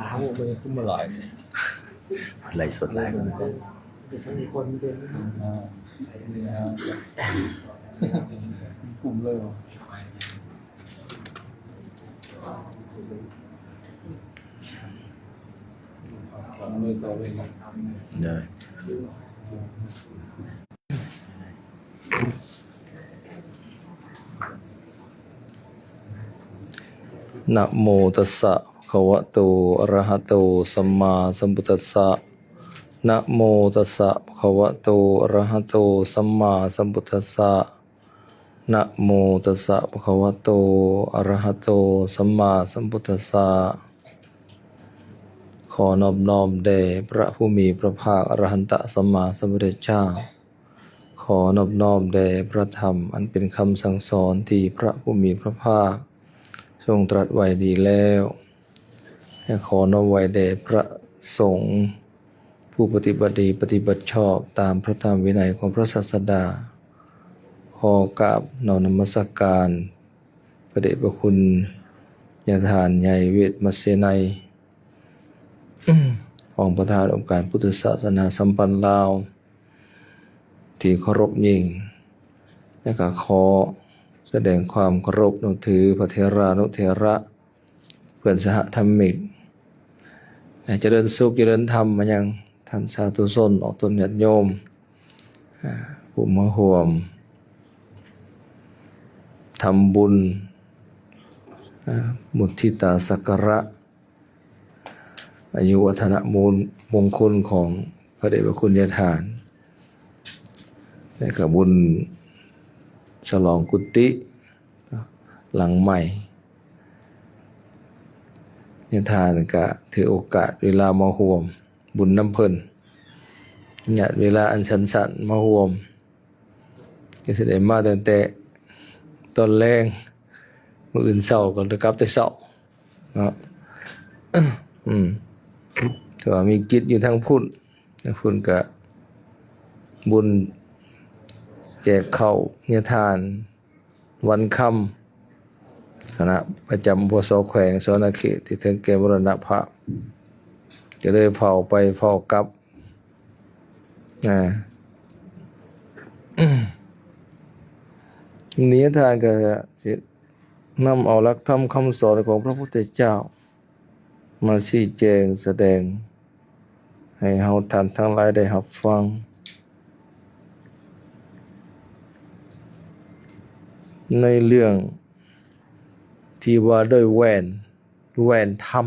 น้ำมันขึ้นมาหลายไหลสดไหลมีคนเป็นกลุ่มเลยมือต่อไปนะได้นะโมตัสสะภะคะวะโตอะระหะโตสัมมาสัมพุทธัสสะนะโมตัสสะภะคะวะโตอะระหะโตสัมมาสัมพุทธัสสะนะโมตัสสะภะคะวะโตอะระหะโตสัมมาสัมพุทธัสสะขอนอบน้อมแด่พระผู้มีพระภาคอรหันตสัมมาสัมพุทธเจ้าขอนอบน้อมแด่พระธรรมอันเป็นคำสั่งสอนที่พระผู้มีพระภาคทรงตรัสไว้ดีแล้วและขอน้อมไว้แด่พระสงฆ์ผู้ปฏิบัติดีปฏิบัติชอบตามพระธรรมวินัยของพระศาสดาขอกราบนมัสการพระเดชพระคุณญาติทานใหญ่เวทมัสเสนัยของประธานองค์การพุทธศาสนาสัมปันธ์ลาวที่เคารพยิ่งและก็ขอแสดงความเคารพนับถือพระเถรานุเถระเพื่อนสหธรรมิกเจริญสุขเจริญธรรมมายังท่านสาธุชนออกตนญาติโยมผู้มาร่วมทำบุญมุทิตาสักการะอายุวัฒนมงคลของพระเดชพระคุณญาติทานและกับบุญฉลองกุฏิหลังใหม่ญาติทานก็ถือโอกาสเวลามาร่วมบุญน้ำเพิ่นญาติเวลาอันสั้นๆมาร่วมก็แสดงมาตั้งแต่ตอนแรงมื้ออื่นเช้าก็เลยกลับแต่เช้าเนาะถ้าว่ามีกิจอยู่ทางพุ่นก็บุญแจกข้าวญาติทานวันค่ำคณะประจำพสแขวงสนเขตที่ถึงแก่มรณภาพจะเลยเฝ้าไปเฝ้ากลับนี้ทานก็จะนำเอาหลักธรรมคำสอนของพระพุทธเจ้ามาชี้แจงแสดงให้เฮาท่านทั้งหลายได้รับฟังในเรื่องที่ว่าด้วยแหวนธรรม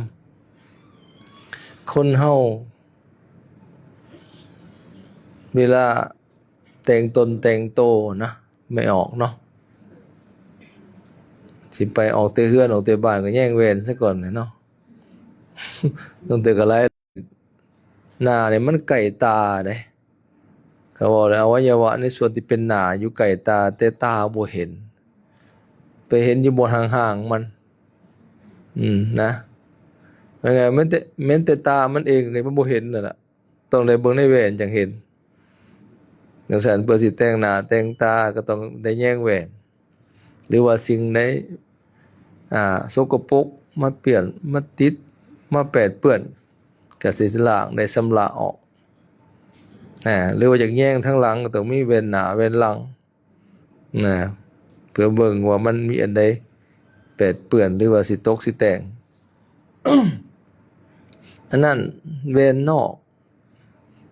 คนเฮาเวลาแต่งตนแต่งโตนะไม่ออกเนาะสิไปออกเตะเฮือนออกเตะบ้านก็แย่งแหวนซะก่อนเนาะต้องเตะอะไรหน้าเนี่ยมันไก่ตาเด้เขาบอกเลยอวัยวะในส่วนที่เป็นหน้าอยู่ไก่ตาแต่ตาบ่เห็นไปเห็นอยู่บนห่างๆมันนะยังไงแม้แต่ตามันเองเนี่ยมันบ่เห็นนั่นแหละต้องได้เบิ่งในแหวนจังเห็นอย่างแสนเปิดสิแต่งหน้าแต่งตาก็ต้องได้แย่งแหวนหรือว่าสิ่งใดสกปรกมาเปลี่ยนมาติดมาแปดเปื้อนก็สิล้างได้สำระออกหรือว่าจากแย่งทั้งหลังก็ต้องมีแหวนหน้าแหวนหลังเพื่อเบิ่งว่ามันมีอันใดแปดเปื้อนหรือว่าสิตกสิแต่ง อันนั้นแหวนนอก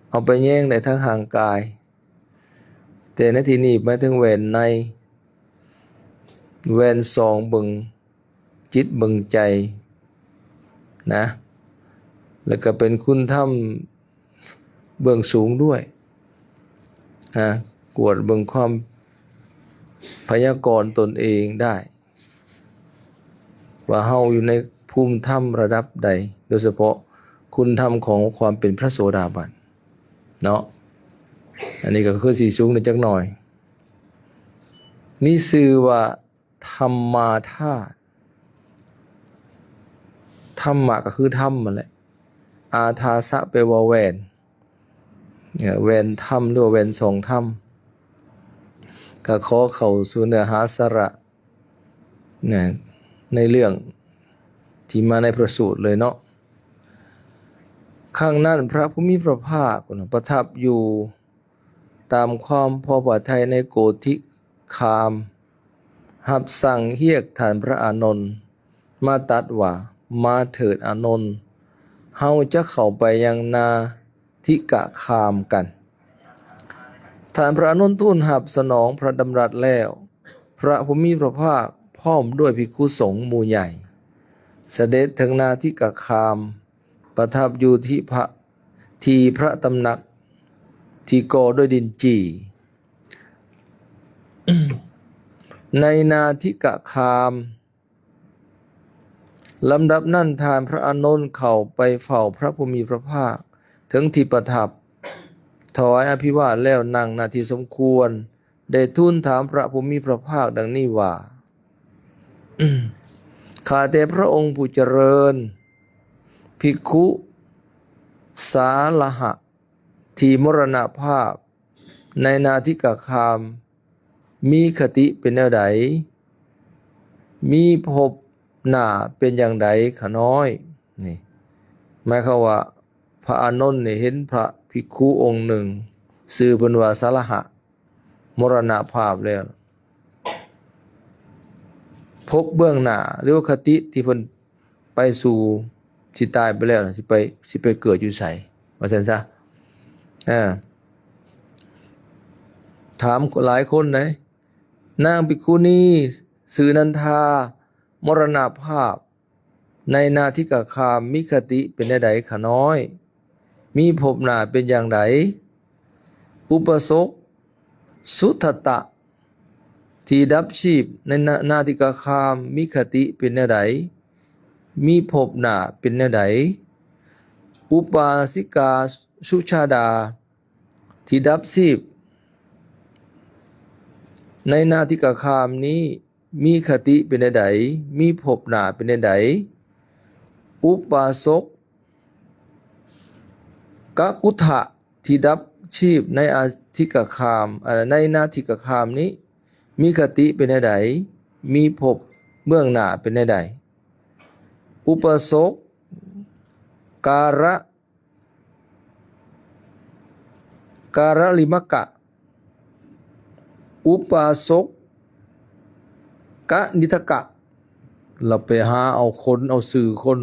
เอาไปแย่งในทั้งห่างกายแต่ในที่นี้หมายถึงแหวนในแหวนสองเบิ่งจิตเบิ่งใจนะแล้วก็เป็นคุณธรรมเบื้องสูงด้วยกวดเบิ่งความพยากรณ์ตนเองได้ว่าเฮาอยู่ในภูมิธรรมระดับใดโดยเฉพาะคุณธรรมของความเป็นพระโสดาบันเนาะอันนี้ก็คือสีสูงนิดจักหน่อยนี่ชื่อว่าธรรมาธาตุธรรมะก็คือธรรมนั่นแหละอาทาสะแปลว่าแหวนแหวนธรรมหรือว่าแหวนสองธรรมก็ขอเข้าสู่เนื้อหาสาระในเรื่องที่มาในพระสูตรเลยเนาะ ข้างนั้นพระผู้มีพระภาคประทับอยู่ตามความพอพระทัยในโกธิคามหับสั่งเฮียกท่านพระอานนท์มาตัดว่ามาเถิดอานนท์เฮาจะเข้าไปยังนาทิกะคามกันท่านพระอานนท์ทูลหับสนองพระดำรัสแล้วพระผู้มีพระภาคพร้อมด้วยภิกษุสงฆ์หมู่ใหญ่เสด็จถึงนาทิกะคามประทับอยู่ที่พระตำหนักที่ก่อด้วยดินจี ในนาทิกะคามลำดับนั้นทานพระอานนท์เข้าไปเฝ้าพระผู้มีพระภาคถึงที่ประทับถวายอภิวาทแล้วนั่งณที่สมควรได้ทูลถามพระผู้มีพระภาคดังนี้ว่า ข้าแต่พระองค์ผู้เจริญภิกขุสาลหะที่มรณภาพในนาทิกะคามมีคติเป็นแนวใดมีภพหน้าเป็นอย่างใดขะน้อยนี่หมายความว่าพระอานนท์เนี่ยเห็นพระภิกขุองค์หนึ่งชื่อเพิ่นว่าสาลหะมรณภาพแล้วภพเบื้องหน้าหรือว่าคติที่เพิ่นไปสู่สิตายไปแล้วสิไปเกิดอยู่ไสว่าซั่นซะถามหลายคนไหนนางภิกขุณีชื่อนันทามรณภาพในนาทิกะคามมีคติเป็นใดขะน้อยมีภพหน้าเป็นอย่างไรอุปสกสุทัตตะที่ดับชีพในนาทิกะคามมีคติเป็นแนวใดมีภพหน้าเป็นแนวใดอุปาสิกาสุชาดาที่ดับชีพในนาทิกะคามนี้มีคติเป็นแนวใดมีภพหน้าเป็นแนวใดอุปาสกกกุฏะที่ดับชีพในอาทิกะคามในนาทิกะคามนี้มีคติเป็นใดมีภพเบื้องหน้าเป็นใดอุปสกการลิมกะอุปสกกะนิทกะเราไปหาเอาคนเอาสื่อคน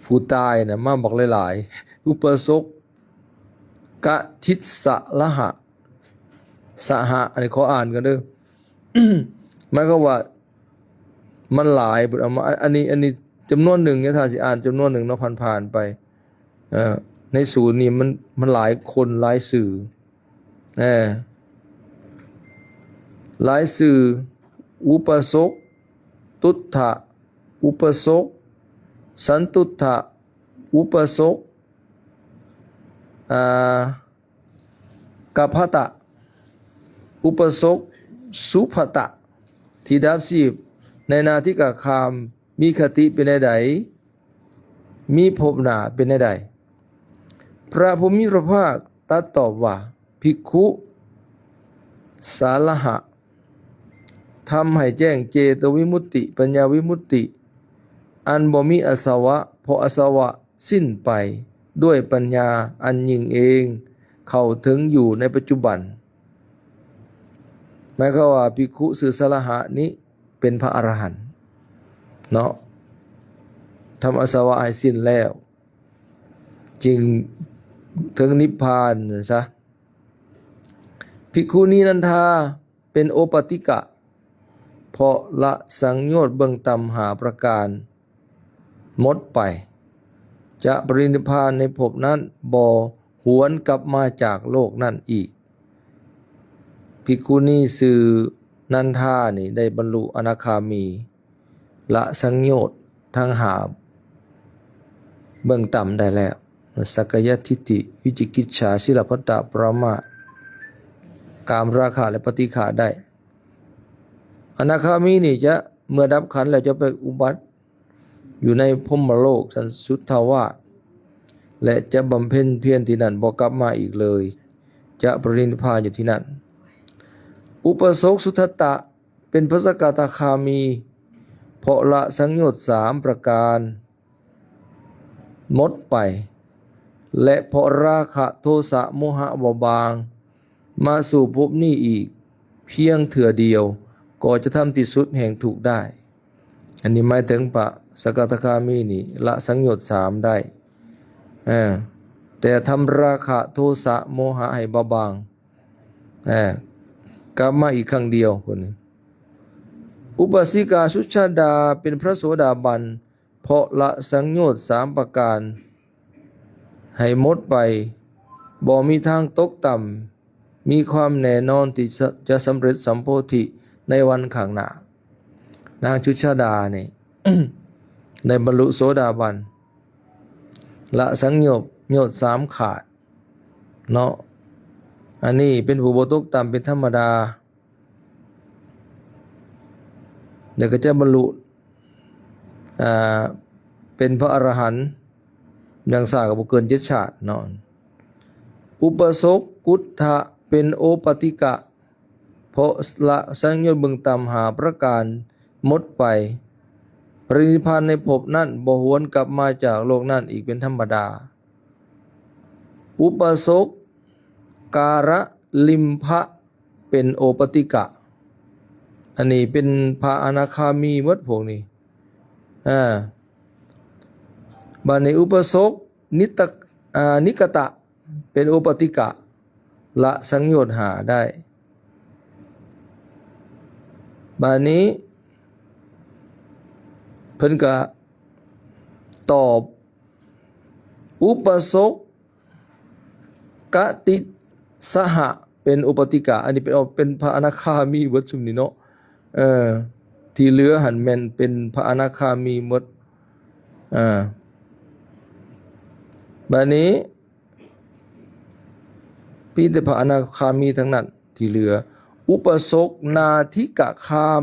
ผู้ตายเนี่ยมาบอกหลายๆอุปสกกะทิสสะละหะสหะอันนี้ขออ่านกันเด้อ หมายความว่ามันหลายอันนี้จำนวนหนึ่งเนี่ยถ้าสิอ่านจำนวนหนึ่งเนาะผ่านไปในศูนย์นี่มันหลายคนหลายสื่อหลายสื่ออุปสกตุถะอุปสกสันตุถะอุปสกกัพพตะอุปสกสุภตะที่ดับชีพในนาทิกะคามมีคติเป็นใดมีภพหน้าเป็นใดพระผู้มีพระภาคตรัสตอบว่าภิกขุสาลหะทำให้แจ้งเจโตวิมุตติปัญญาวิมุตติอันบ่มีอาสวะเพราะอาสวะสิ้นไปด้วยปัญญาอันยิ่งเองเข้าถึงอยู่ในปัจจุบันหมายความว่าภิกขุสื่อสาลหะนี้เป็นพระอรหันต์เนาะทำอาสวะให้สิ้นแล้วจึงถึงนิพพานซะภิกขุณีนันทาเป็นโอปติกะเพราะละสังโยชน์เบื้องต่ำหาประการหมดไปจะปรินิพพานในภพนั้นบ่หวนกลับมาจากโลกนั้นอีกภิกขุณีชื่อนันทานี่ได้บรรลุอนาคามีละสังโยชน์ทั้งหาเบื้องต่ำได้แล้วสักยทิฏฐิวิจิกิจฉาศิลพัตตปรามาสกามราคะและปฏิฆะได้อนาคามีนี่จะเมื่อดับขันธ์แล้วจะไปอุบัติอยู่ในพรหมโลกสันสุทธาวาสและจะบำเพ็ญเพียรที่นั่นบ่กลับมาอีกเลยจะปรินิพพานอยู่ที่นั่นอุปสกสุทัตตะเป็นพระสกทาคามีเพราะละสังโยชน์3ประการหมดไป และเพราะราคะโทสะโมหะเบาบางมาสู่ภพนี้อีกเพียงเถื่อเดียวก็จะทำที่สุดแห่งทุกข์ได้ อันนี้หมายถึงพระสกทาคามีนี่ละสังโยชน์3ได้แต่ทำราคะโทสะโมหะให้เบาบางกลับมาอีกครั้งเดียวคนนี้อุปสิกาชุชาดาเป็นพระโสดาบันเพราะละสังโยชน์3ประการให้หมดไปบ่มีทางตกต่ำมีความแน่นอนที่จะสำเร็จสัมโพธิในวันข้างหน้านางชุชาดาเนี่ย ในบรรลุโสดาบันละสังโยชน์3ขาดเนาะอันนี้เป็นผู้บ่ตกต่ำเป็นธรรมดาเดี๋ยวก็จะบรรลุเป็นพระอรหันต์อย่างสากับบุเกิน7 ชาติเนาะอุปสกกุฏฐะเป็นโอปติกะเพราะละสังโยชน์เบื้องต่ำหาประการหมดไปปรินิพพานในภพนั้นบ่หวนกลับมาจากโลกนั้นอีกเป็นธรรมดาอุปสกการะลิมภะเป็นโอปติกะอันนี้เป็นพระอนาคามีหมดพวกนี้บัดนี้อุปสกนิกตะเป็นโอปติกะละสังโยชน์หาได้บัดนี้เพิ่นก็ตอบอุปสกกติสหะเป็นอุปติกะอันนี้เป็นพระอนาคามีหมดซุมนี้เนาะที่เหลือหันแม่นเป็นพระอนาคามีหมดบัดนี้มีแต่พระอนาคามีทั้งนั้นที่เหลืออุปสกนาทิกะคาม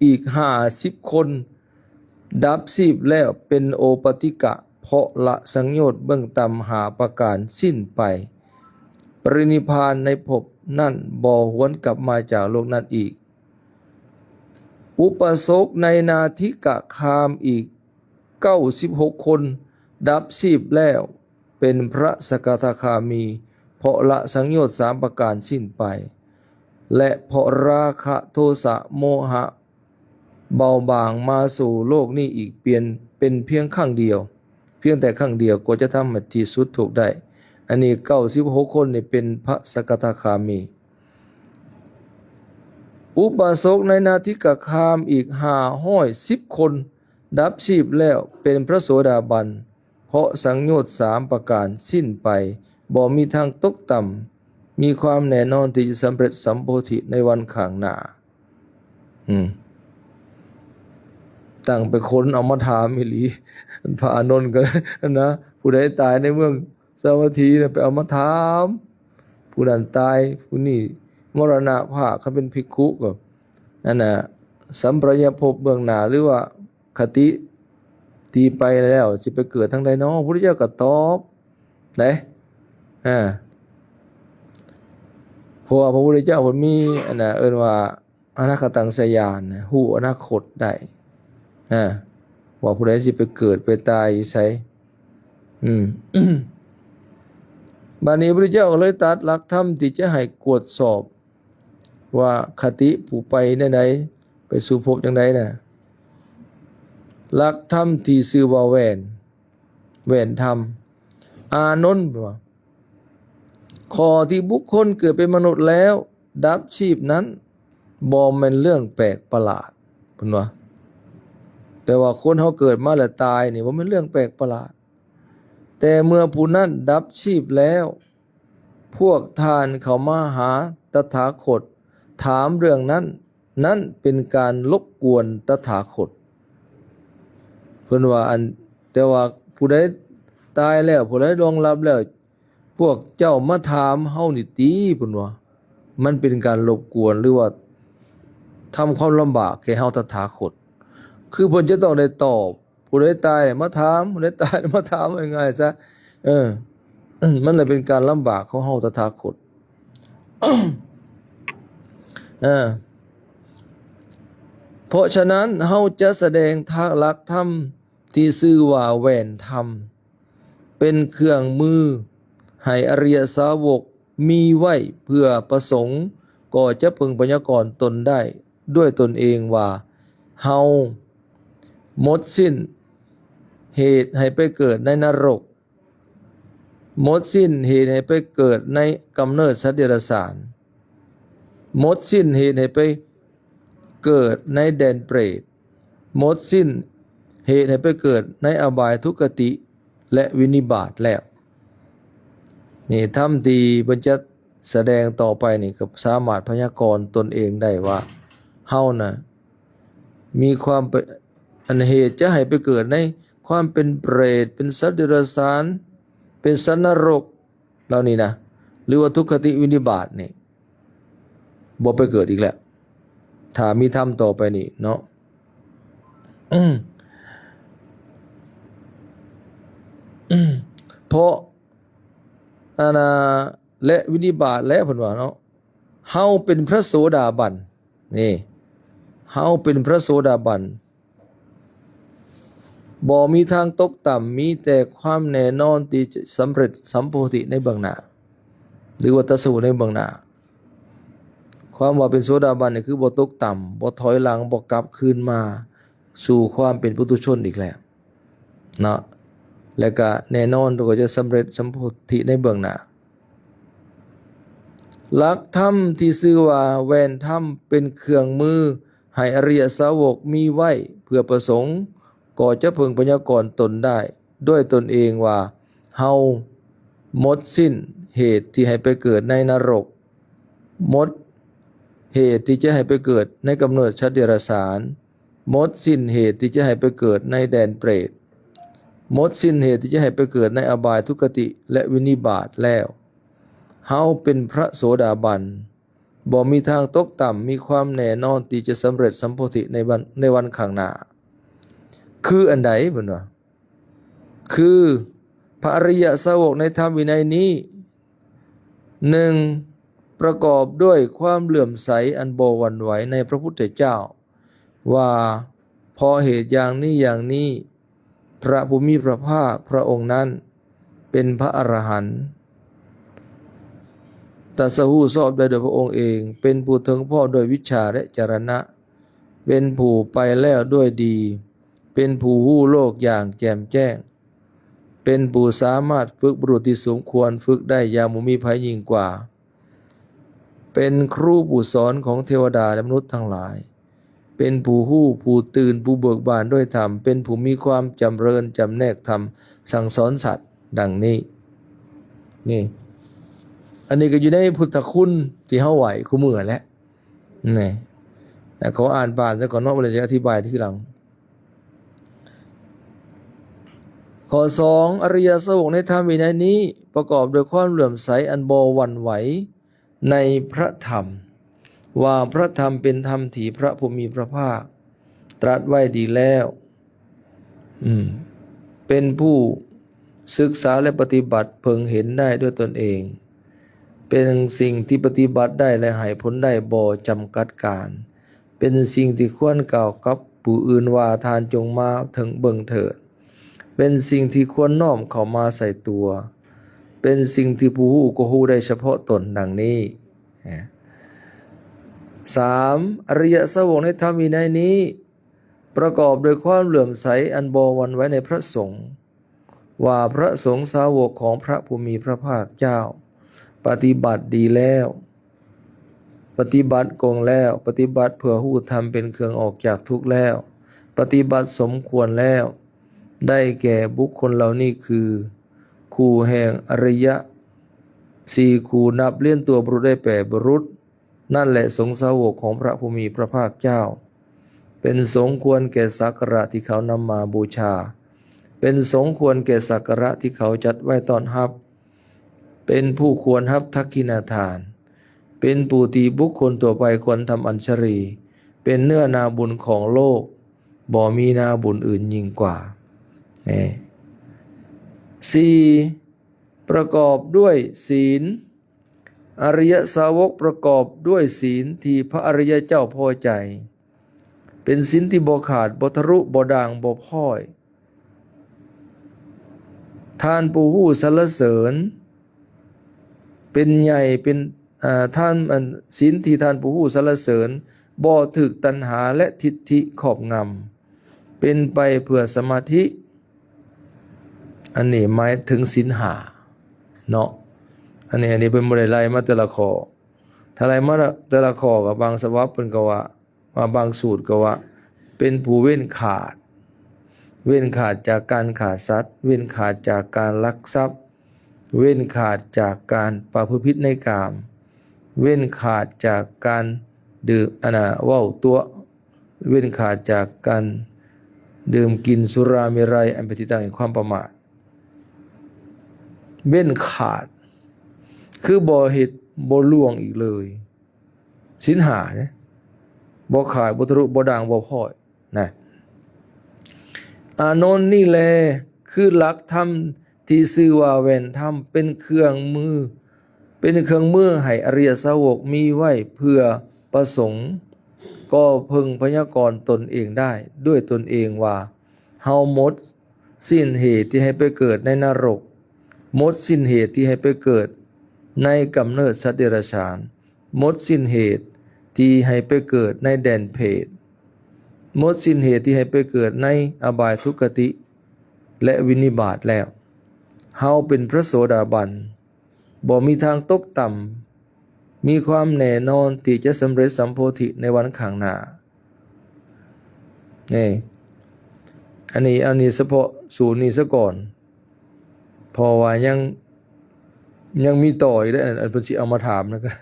อีก50 คนดับ10แล้วเป็นโอปติกะเพราะละสังโยชน์เบื้องต่ำหาประการสิ้นไปปรินิพพานในภพนั่นบ่หวนกลับมาจากโลกนั้นอีกอุปสกในนาทิกะคามอีก96 คนดับ10แล้วเป็นพระสกทาคามีเพราะละสังโยชน์3ประการสิ้นไปและเพราะราคะโทสะโมหะเบาบางมาสู่โลกนี้อีกเป็นเพียงครั้งเดียวเพียงแต่ครั้งเดียวก็จะทำให้ที่สุดถูกได้อันนี้96 คนนี่เป็นพระสกทาคามีอุปสกในนาทิกะคามอีก510 คนดับชีพแล้วเป็นพระโสดาบันเพราะสังโยชน์3ประการสิ้นไปบ่มีทางตกต่ำมีความแน่นอนที่จะสำเร็จสัมโพธิในวันข้างหน้าตั้งไปค้นเอามาถามอีหลีพระอานนท์ก็นะผู้ใดตายในเมืองสาวัตถีไปเอามาถามผู้นั้นตายผู้นี้มรณภาพเขาเป็นภิกขุก็นั่นน่ะสัมปรายภพเบื้องหน้าหรือว่าคติตีไปแล้วสิไปเกิดทางใดเนาะพระพุทธเจ้าก็ตอบได้เพราะว่าพระพุทธเจ้าเพิ่นมีอันน่ะเอิ้นว่าอนาคตังสยานฮู้อนาคตได้ว่าผู้ใดสิไปเกิดไปตายอยู่ไสบัดนี้พระพุทธเจ้าก็เลยตรัสหลักธรรมที่จะให้กวดสอบว่าคติผู้ไปไหนไปสู่ภพจังไดน่ะหลักธรรมที่ชื่อว่าแหวนธรรมอานนท์ว่าข้อที่บุคคลเกิดเป็นมนุษย์แล้วดับชีพนั้นบ่แม่นเรื่องแปลกประหลาดเพิ่นว่าแต่ว่าคนเฮาเกิดมาแล้วตายนี่บ่แม่นเรื่องแปลกประหลาดแต่เมื่อผู้นั้นดับชีพแล้วพวกทานเข้ามาหาตถาคตถามเรื่องนั้นเป็นการรบกวนตถาคตเพิ่นว่าแต่ว่าผู้ใดตายแล้วผู้ใดล่วงลับแล้วพวกเจ้ามาถามเฮานี่ติเพิ่นว่ามันเป็นการรบกวนหรือว่าทำความลำบากแก่เฮาตถาคตคือเพิ่นจะต้องได้ตอบผู้ใดตายมาถามผู้ใดตายมาถามง่ายๆซะมันเลยเป็นการลำบากของเฮาตถาคตเพราะฉะนั้นเฮาจะแสดงหลักธรรมที่ชื่อว่าแหวนธรรมเป็นเครื่องมือ ให้อริยสาวกมีไว้เพื่อประสงค์ก็จะพึงพยากรณ์ตนได้ด้วยตนเองว่าเฮาหมดสิ้นเหตุให้ไปเกิดในนรกหมดสิ้นเหตุให้ไปเกิดในกำเนิดสัตว์เดรัจฉานหมดสิ้นเหตุให้ไปเกิดในแดนเปรตหมดสิ้นเหตุให้ไปเกิดในอบายทุกขติและวินิบาตแล้วนี่ธรรมที่บรรจะแสดงต่อไปนี่ก็สามารถพยากรณ์ตนเองได้ว่าเฮาน่ะมีความอันเหตุจะให้ไปเกิดในความเป็นเปรตเป็นสัตว์เดรัจฉานเป็นสัตว์นรกเหล่านี้นะหรือว่าทุกขติวินิบาตนี่บ่ไปเกิดอีกแล้วถ้ามีธรรมต่อไปนี่เนาะเพราะและวินิบาตและเพิ่นว่าเนาะเฮาเป็นพระโสดาบันนี่เฮาเป็นพระโสดาบันบ่มีทางตกต่ำมีแต่ความแน่นอนที่จะสำเร็จสัมโพธิในเบื้องหน้าหรือว่าตรัสรู้ในเบื้องหน้าความว่าเป็นโสดาบันนี่คือบ่ตกต่ำบ่ถอยหลังบ่กลับคืนมาสู่ความเป็นปุถุชนอีกแล้วเนาะและก็แน่นอนตัวก็จะสำเร็จสัมโพธิในเบื้องหน้าหลักธรรมที่ชื่อว่าแว่นธรรมเป็นเครื่องมือให้อริยสาวกมีไว้เพื่อประสงค์ก็จะพึงพยากรณ์ตนได้ด้วยตนเองว่าเฮาหมดสิ้นเหตุที่ให้ไปเกิดในนรกหมดเหตุที่จะให้ไปเกิดในกำเนิดสัตว์เดรัจฉานหมดสิ้นเหตุที่จะให้ไปเกิดในแดนเปรตหมดสิ้นเหตุที่จะให้ไปเกิดในอบายทุกขติและวินิบาตแล้วเฮาเป็นพระโสดาบันบ่มีทางตกต่ำมีความแน่นอนที่จะสำเร็จสัมโพธิในวันข้างหน้าคืออันใดเพิ่นว่าคือพระอริยสาวกในธรรมวินัยนี้1ประกอบด้วยความเลื่อมใสอันบ่หวั่นไหวในพระพุทธเจ้าว่าพอเหตุอย่างนี้อย่างนี้พระผู้มีพระภาคพระองค์นั้นเป็นพระอรหันต์ตรัสรู้ชอบได้โดยพระองค์เองเป็นผู้ถึงพร้อมด้วยวิชชาและจรณะเป็นผู้ไปแล้วด้วยดีเป็นผู้รู้โลกอย่างแจ่มแจ้งเป็นผู้สามารถฝึกบุรุษที่สมควรฝึกได้อย่างบ่มีภัยยิ่งกว่าเป็นครูผู้สอนของเทวดาและมนุษย์ทั้งหลายเป็นผู้รู้ผู้ตื่นผู้เบิกบานด้วยธรรมเป็นผู้มีความจำเริญจำแนกธรรมสั่งสอนสัตว์ดังนี้นี่อันนี้ก็อยู่ในพุทธคุณที่เฮาไหวคู่มือแล้วนี่แต่ขออ่านผ่านซะก่อนเนาะบ่ได้จะอธิบายทีหลังข้อ2อริยสาวกในธรรมวินัยนี้ประกอบด้วยความเลื่อมใสอันบ่หวั่นไหวในพระธรรมว่าพระธรรมเป็นธรรมที่พระผู้มีพระภาคตรัสไว้ดีแล้วเป็นผู้ศึกษาและปฏิบัติเพิ่งเห็นได้ด้วยตนเองเป็นสิ่งที่ปฏิบัติได้และให้ผลได้บ่จำกัดการเป็นสิ่งที่ควรกล่าวกับผู้อื่นว่าทานจงมาถึงเบิ่งเถิดเป็นสิ่งที่ควรน้อมเข้ามาใส่ตัวเป็นสิ่งที่ผู้รู้ก็รู้ได้เฉพาะตนดังนี้ 3. อริยสาวกในธรรมวินัยนี้ประกอบด้วยความเลื่อมใสอันบ่หวั่นไหวในพระสงฆ์ว่าพระสงฆ์สาวกของพระผู้มีพระภาคเจ้าปฏิบัติดีแล้วปฏิบัติกงแล้วปฏิบัติเพื่อรู้ธรรมเป็นเครื่องออกจากทุกข์แล้วปฏิบัติสมควรแล้วได้แก่บุคคลเหล่านี้คือคู่แห่งอริยะ4คู่นับเลี้ยนตัวบุรุษได้แปดบุรุษนั่นแหละสงฆ์สาวกของพระผู้มีพระภาคเจ้าเป็นสงควรแก่สักการะที่เขานำมาบูชาเป็นสงควรแก่สักการะที่เขาจัดไว้ต้อนรับเป็นผู้ควรรับทักขิณทานเป็นผู้ที่บุคคลตัวไปควรทำอัญชลีเป็นเนื้อนาบุญของโลกบ่มีนาบุญอื่นยิ่งกว่า 4. ประกอบด้วยศีลอริยสาวกประกอบด้วยศีลที่พระอริยเจ้าพอใจเป็นศีลที่บ่ขาดบ่ทะลุบ่ด่างบ่พร่อยทานผู้รู้สรรเสริญ เป็นใหญ่เป็นท่านศีลที่ท่านผู้สรรเสริญบ่ถึกตัณหาและทิฏฐิครอบงำเป็นไปเพื่อสมาธิอันนี้หมายถึงศีลห้าเนาะอันนี้เป็นบ่ได้ไล่มาแต่ละข้อถ้าไล่มาแต่ละข้อก็บางสวรรคเพิ่นก็ว่าบางสูตรก็ว่าเป็นผู้เว้นขาดจากการฆ่าสัตว์เว้นขาดจากการลักทรัพย์เว้นขาดจากการประพฤติผิดในกามเว้นขาดจากการดื่มเว้าตัวเว้นขาดจากการดื่มกินสุราเมรัยอันเป็นที่ตั้งแห่งความประมาทเว้นขาดคือบ่เฮ็ดบ่ล่วงอีกเลยศีลห้าเนี่ยบ่ขาดบ่ทะลุบ่ด่างบ่พ้อยนะอานนท์นี่แลคือหลักธรรมที่ชื่อว่าแว่นธรรมเป็นเครื่องมือให้อริยสาวกมีไว้เพื่อประสงค์ก็พึงพยากรณ์ตนเองได้ด้วยตนเองว่าเฮาหมดสิ้นเหตุที่ให้ไปเกิดในนรกหมดสิ้นเหตุที่ให้ไปเกิดในกำเนิดสัตว์เดรัจฉานหมดสิ้นเหตุที่ให้ไปเกิดในแดนเพศหมดสิ้นเหตุที่ให้ไปเกิดในอบายทุกขติและวินิบาตแล้วเฮาเป็นพระโสดาบันบ่มีทางตกต่ำมีความแน่นอนที่จะสำเร็จสัมโพธิในวันข้างหน้านี่อันนี้เฉพาะสูตรนี้ซะก่อนพอว่ายังมีต่ออีกได้อันเพิ่นสิเอามาถามนะก็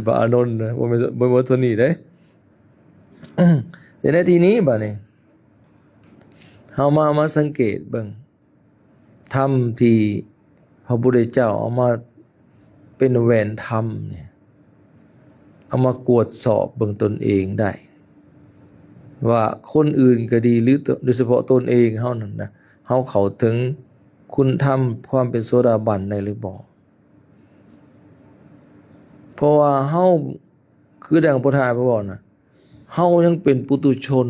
พระอานนท์นะบ่แม่นบ่เท่านี้เด้แต่ในทีนี้บัดนี้เฮามาสังเกตเบิ่งธรรมที่พระพุทธเจ้าเอามาเป็นแหวนธรรมเนี่ยเอามากวดสอบเบิ่งตนเองได้ว่าคนอื่นก็ดีหรือโดยเฉพาะตนเองเฮานั่นนะเฮาเข้าถึงคุณธรรมความเป็นโสดาบันได้หรือบ่เพราะว่าเฮาคือดังพระทายพระบอกนะเฮายังเป็นปุถุชน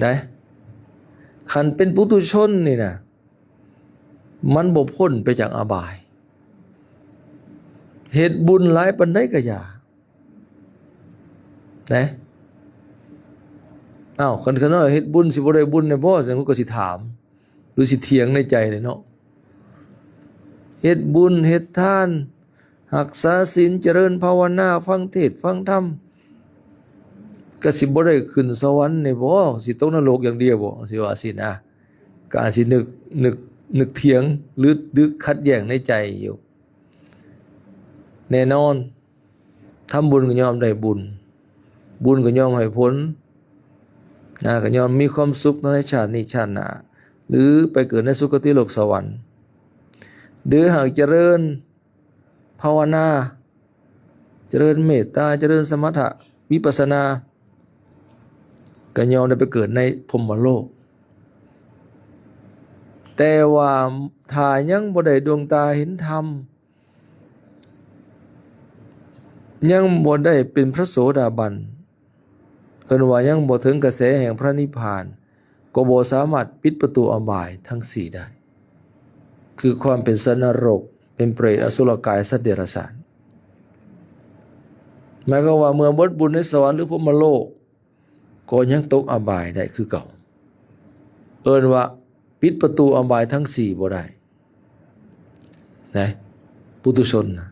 ได้คันเป็นปุถุชนนี่นะมันบ่พ้นไปจากอบายเฮ็ดบุญหลายปานใดก็อย่านะคันว่าเฮ็ดบุญสิบ่ได้บุญเนี่ยพ่อจังก็สิถามหรือสิเถียงในใจเลยเนาะเฮ็ดบุญเฮ็ดทานรักษาศีลเจริญภาวนาฟังเทศน์ฟังธรรมก็สิบ่ได้ขึ้นสวรรค์นี่บ่สิตกนรกอย่างเดียวบ่สิว่าสินะก็อาจสินึกเถียงหรือดึกขัดแย้งในใจอยู่แน่นอนทำบุญก็ยอมได้บุญก็ยอมให้ผลก็ยอมมีความสุขในชาตินี้ชาติหน้าหรือไปเกิดในสุคติโลกสวรรค์หรือหากเจริญภาวนาเจริญเมตตาเจริญสมถะวิปัสสนาก็ยอมได้ไปเกิดในพรหมโลกแต่ว่าถ้ายังบ่ได้ดวงตาเห็นธรรมยังบ่ได้เป็นพระโสดาบันเอิ้นว่ายังบ่ถึงกระแสแห่งพระนิพพานก็บ่สามารถปิดประตูอบายทั้งสี่ได้คือความเป็นสัตว์นรกเป็นเปรตอสุรกายสัตว์เดรัจฉานหมายความว่าเมื่อหมดบุญในสวรรค์หรือพรหมโลกก็ยังตกอบายได้คือเก่าเอิ้นว่าปิดประตูอบายทั้งสี่บ่ได้นะปุถุชนนะ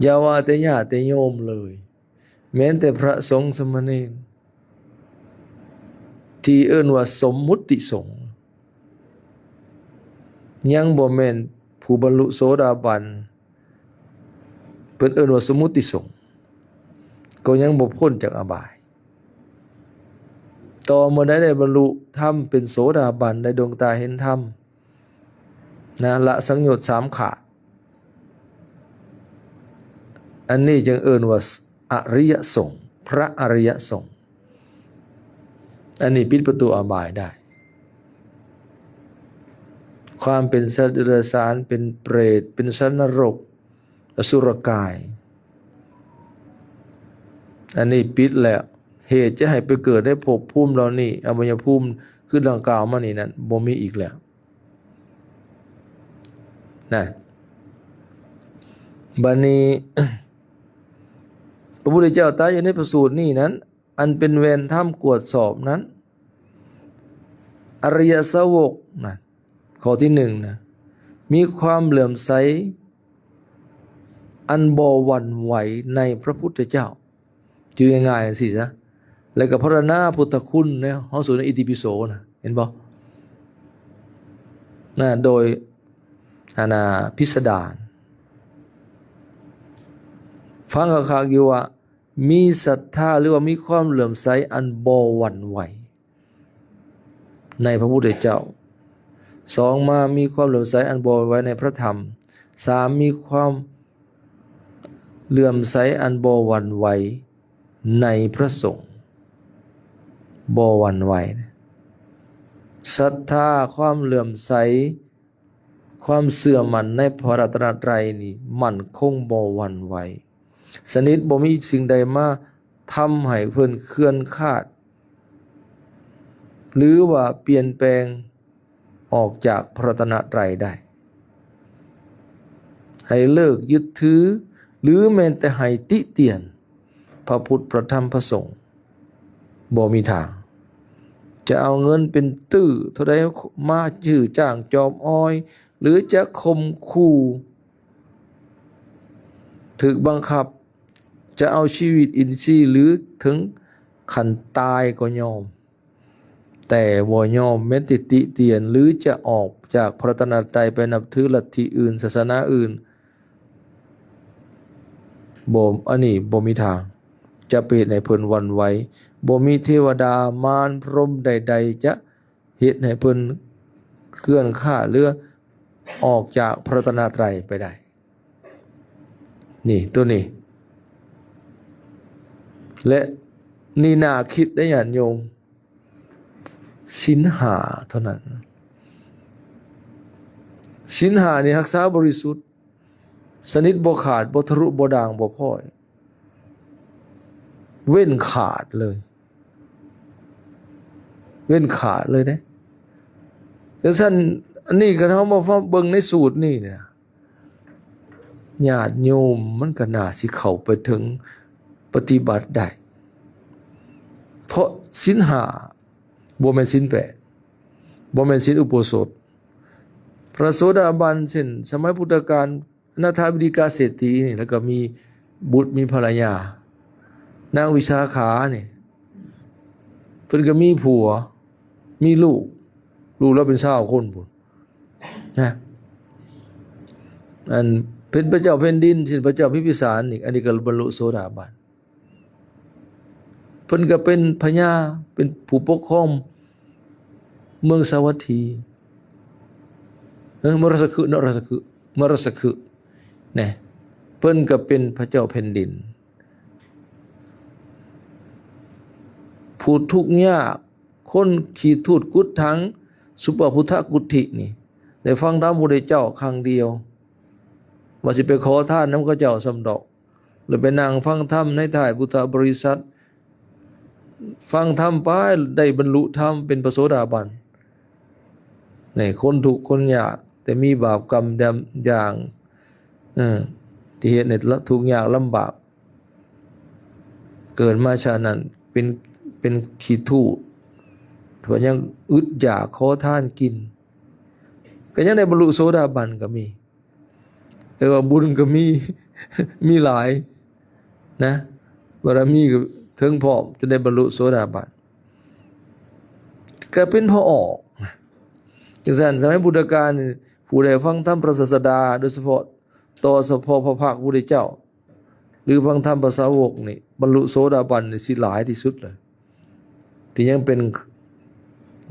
อย่าว่าแต่ญาติแต่โยมเลยแม้แต่พระสงฆ์สมณเณรที่เอิ้นว่าสมมุติสงฆ์ยังบ่แม่นผู้บรรลุโสดาบันเพิ่นเอิ้นว่าสมมุติสงฆ์ก็ยังบ่พ้นจากอบายต่อเมื่อได้บรรลุธรรมเป็นโสดาบันได้ดวงตาเห็นธรรมละสังโยชน์3ขาดอันนี้จึงเอิ้นว่าอริยสงฆ์พระอริยสงฆ์อันนี้ปิดประตูอบายได้ความเป็นสัตว์เดรัจฉานเป็นเปรตเป็นสัตว์นรกอสุรกายอันนี้ปิดแล้วเหตุจะให้ไปเกิดได้ภพภูมิเหล่านี้อบายภูมิคือดังกล่าวมานี่นั้นบ่มีอีกแล้วนะ บัดนี้ พระพุทธเจ้าตรัสอยู่ในพระสูตรนี้นั้นอันเป็นเวรถ้ำกวดสอบนั้นอริยสาวกนะข้อที่หนึ่งนะมีความเหลื่อมใสอันบ่หวั่นไหวในพระพุทธเจ้าจื่อง่ายๆสินะแล้วก็พระนาพุทธคุณเนี่ยเฮาสูในอิติปิโสนะเห็นบ่นะโดยพิสดารฟังคักๆอยู่ว่ามีศรัทธาหรือว่ามีความเหลื่อมใสอันบ่หวั่นไหวในพระพุทธเจ้าสองมามีความเหลื่อมใสอันบ่หวั่นไหวในพระธรรมสามมีความเหลื่อมใสอันบ่หวั่นไหวในพระสงฆ์บ่หวั่นไหวศรัทธาความเหลื่อมใสความเสื่อมั่นในพระรัตนตรัยนี่มั่นคงบ่หวั่นไหวสนิทบ่มีสิ่งใดมาทำให้เพิ่นเคลื่อนคาดหรือว่าเปลี่ยนแปลงออกจากพระรัตนตรัยได้ให้เลิกยึดถือหรือแม้แต่ให้ติเตียนพระพุทธพระธรรมพระสงฆ์บ่มีทางจะเอาเงินเป็นตื้อเท่าใดมาชื่อจ้างจอมอ้อยหรือจะข่มขู่ถึกบังคับจะเอาชีวิตอินทรีย์หรือถึงขันตายก็ยอมแต่บ่ยอมแม้ติเตียนหรือจะออกจากพระรัตนตรัยไปนับถือลัทธิอื่นศาสนาอื่นอันนี้บ่มีทางจะเป็นให้เพิ่นหวั่นไหวบ่มีเทวดามารพรหมใดๆจะเฮ็ดให้เพิ่นเคลื่อนค่าหรือออกจากพระรัตนตรัยไปได้นี่ตัวนี้และนี่น่าคิดได้ญาติโยมศีลห้าเท่านั้นศีลห้านี่รักษาบริสุทธิ์สนิทบ่ขาดบ่ทะลุบ่ด่างบ่พ้อยเว้นขาดเลยเว้นขาดเลยนะจังซั่นอันนี้ก็เฮามาเบิ่งในสูตรนี่เนี่ยญาติโยมมันก็น่าสิเข้าไปถึงปฏิบัติได้เพราะศีลห้าบ่แม่นศีลแปดบ่แม่นศีลอุโบสถพระโสดาบันเช่นสมัยพุทธกาลอนาถบิณฑิกาเศรษฐีนี่แล้วก็มีบุตรมีภรรยานางวิสาขานี่เพิ่นก็มีผัวมีลูกแล้วเป็น20คนพุ่นนะอันเป็นพระเจ้าแผ่นดินเช่นพระเจ้าพิมพิสารนี่อันนี้ก็บรรลุโสดาบันเพิ่นก็เป็นพญาเป็นผู้ปกครองเมืองสาวัตถีมรสคือเนี่ยเพิ่นก็เป็นพระเจ้าแผ่นดินผู้ทุกข์ยากคนขี่ทูตกุดทั้งสุปพุทธกุฏินี่ได้ฟังธรรมพระพุทธเจ้าครั้งเดียวว่าสิไปขอทานนำพระเจ้าสำดอกหรือไปนั่งฟังธรรมในถ่ายพุทธบริษัทฟังธรรมไปได้บรรลุธรรมเป็นพระโสดาบันนี่คนทุกข์คนยากแต่มีบาปกรรมอย่างที่เหตุในทุกข์ยากลำบากเกิดมาชาตินั้นเป็นขี้ทูตเพราะยังอึดอยากขอทานกินก็ยังได้บรรลุโสดาบันก็มีว่าบุญก็มีหลายนะบารมีก็ถึงพร้อมจะได้บรรลุโสดาบันก็เป็นพอออกจังซั่นสมัยพุทธกาลผู้ใดฟังธรรมพระศาสดาโดยเฉพาะต่อเฉพาะพระภาคพุทธเจ้าหรือฟังธรรมภาษาวกนี่บรรลุโสดาบันนี่สิหลายที่สุดเลยที่ยังเป็น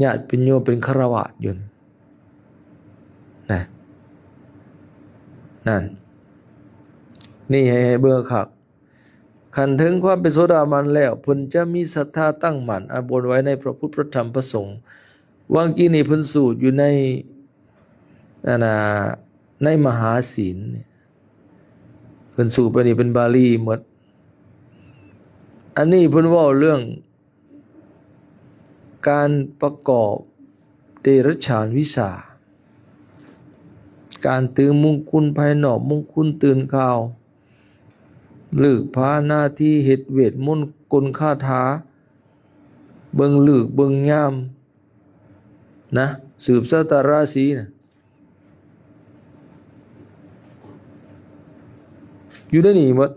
ญาติเป็นโยมเป็นฆราวาสอยู่นะนั่นนี่ให้เบิ่งคักขันถึงความเป็นโสดาบันแล้วเพิ่นจะมีศรัทธาตั้งมั่นอาบนไว้ในพระพุทธพระธรรมพระสงฆ์วางกี้นี่เพิ่นสูตรอยู่ในมหาศีลเพิ่นสูตรไปนี่เป็นบาลีหมดอันนี้เพิ่นเว้าเรื่องการประกอบเดรัจฉานวิชา การตื่นมุ่งคุณภายนอกมุ่งคุณตื่นข่าวเลิกพาหน้าที่เฮ็ดเวทมนต์กลคาถาเบิ่งลึกเบิ่งยามนะสืบชะตาราศีนะอยู่ในนี่หมด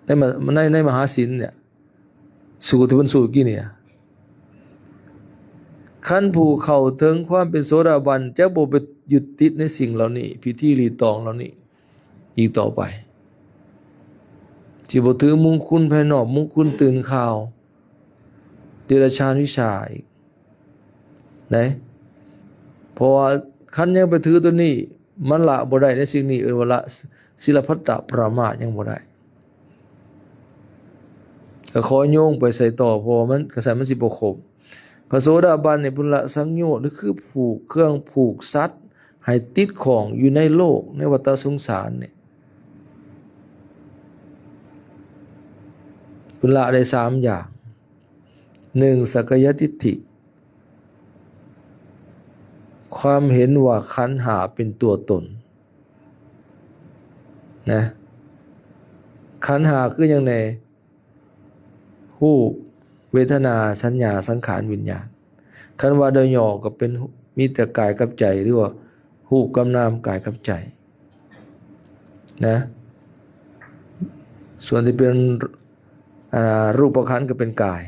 ในมหาศีลเนี่ยสูตรที่มันสูตรกี่เนี่ยคันผู้เข้าถึงความเป็นโสดาบันจะบ่ไปยึดติดในสิ่งเหล่านี้พิธีรีตองเหล่านี้อีกต่อไปสิบ่ถือมุ่งคุณภายนอกมุ่งคุณตื่นข่าวเดรัจฉานวิชาอีกนะเพราะว่าคันยังไปถือตัวนี้มันละบ่ได้ในสิ่งนี้ว่าละศีลพัตตประมาทยังบ่ได้ก็ขอโยงไปใส่ต่อเพราะมันกระแสมันสิบ่ครบพระโสดาบันในพุทธสังโยชน์นี่คือผูกเครื่องผูกสัตว์ให้ติดของอยู่ในโลกในวัฏสงสารเนี่ยพุทธะได้3อย่าง1สักกายทิฏฐิความเห็นว่าขันธ์ห้าเป็นตัวตนนะขันธ์ห้าคืออย่างไรรูปเวทนาสัญญาสังขารวิญญาณคันว่าโดยย่อก็เป็นมีแต่กายกับใจหรือว่ารูปกับนามกายกับใจนะส่วนที่เป็นรูปขันธ์ก็เป็นกาย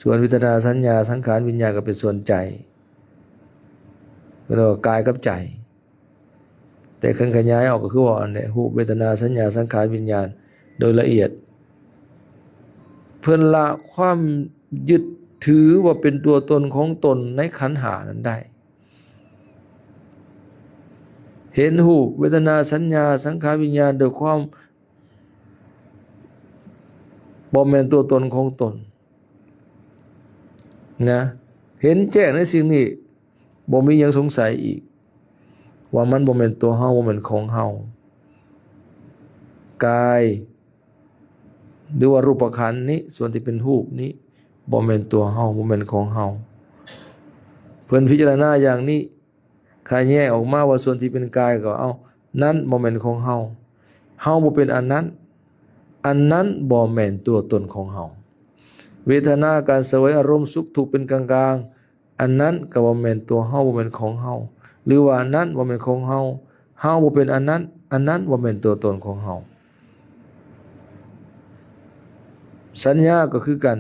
ส่วนเวทนาสัญญาสังขารวิญญาณก็เป็นส่วนใจก็เรียกว่ากายกับใจแต่คันขยายออกก็คือว่าเนี่ยรูปเวทนาสัญญาสังขารวิญญาณโดยละเอียดเพื่อนละความยึดถือว่าเป็นตัวตนของตนในขันธ์ห้านั้นได้เห็นรูปเวทนาสัญญาสังขารวิญญาณโดยความบ่แม่นตัวตนของตนนะเห็นแจ้งในสิ่งนี้บ่มีหยังสงสัยอีกว่ามันบ่แม่นตัวเฮาบ่แม่นของเฮากายหรือว่ารูปขันธ์นี้ส่วนที่เป็นรูปนี้บ่แม่นตัวเฮาบ่แม่นของเฮาเพิ่นพิจารณาอย่างนี้ใครแยกออกมาว่าส่วนที่เป็นกายก็เอานั้นบ่แม่นของเฮาเฮาบ่เป็นอันนั้นบ่แม่นตัวตนของเฮาเวทนาการเสวยอารมณ์สุขทุกข์เป็นกลางๆอันนั้นก็บ่แม่นตัวเฮาบ่แม่นของเฮาหรือว่าอันนั้นบ่แม่นของเฮาเฮาบ่เป็นอันนั้นบ่แม่นตัวตนของเฮาสัญญาก็คือกัน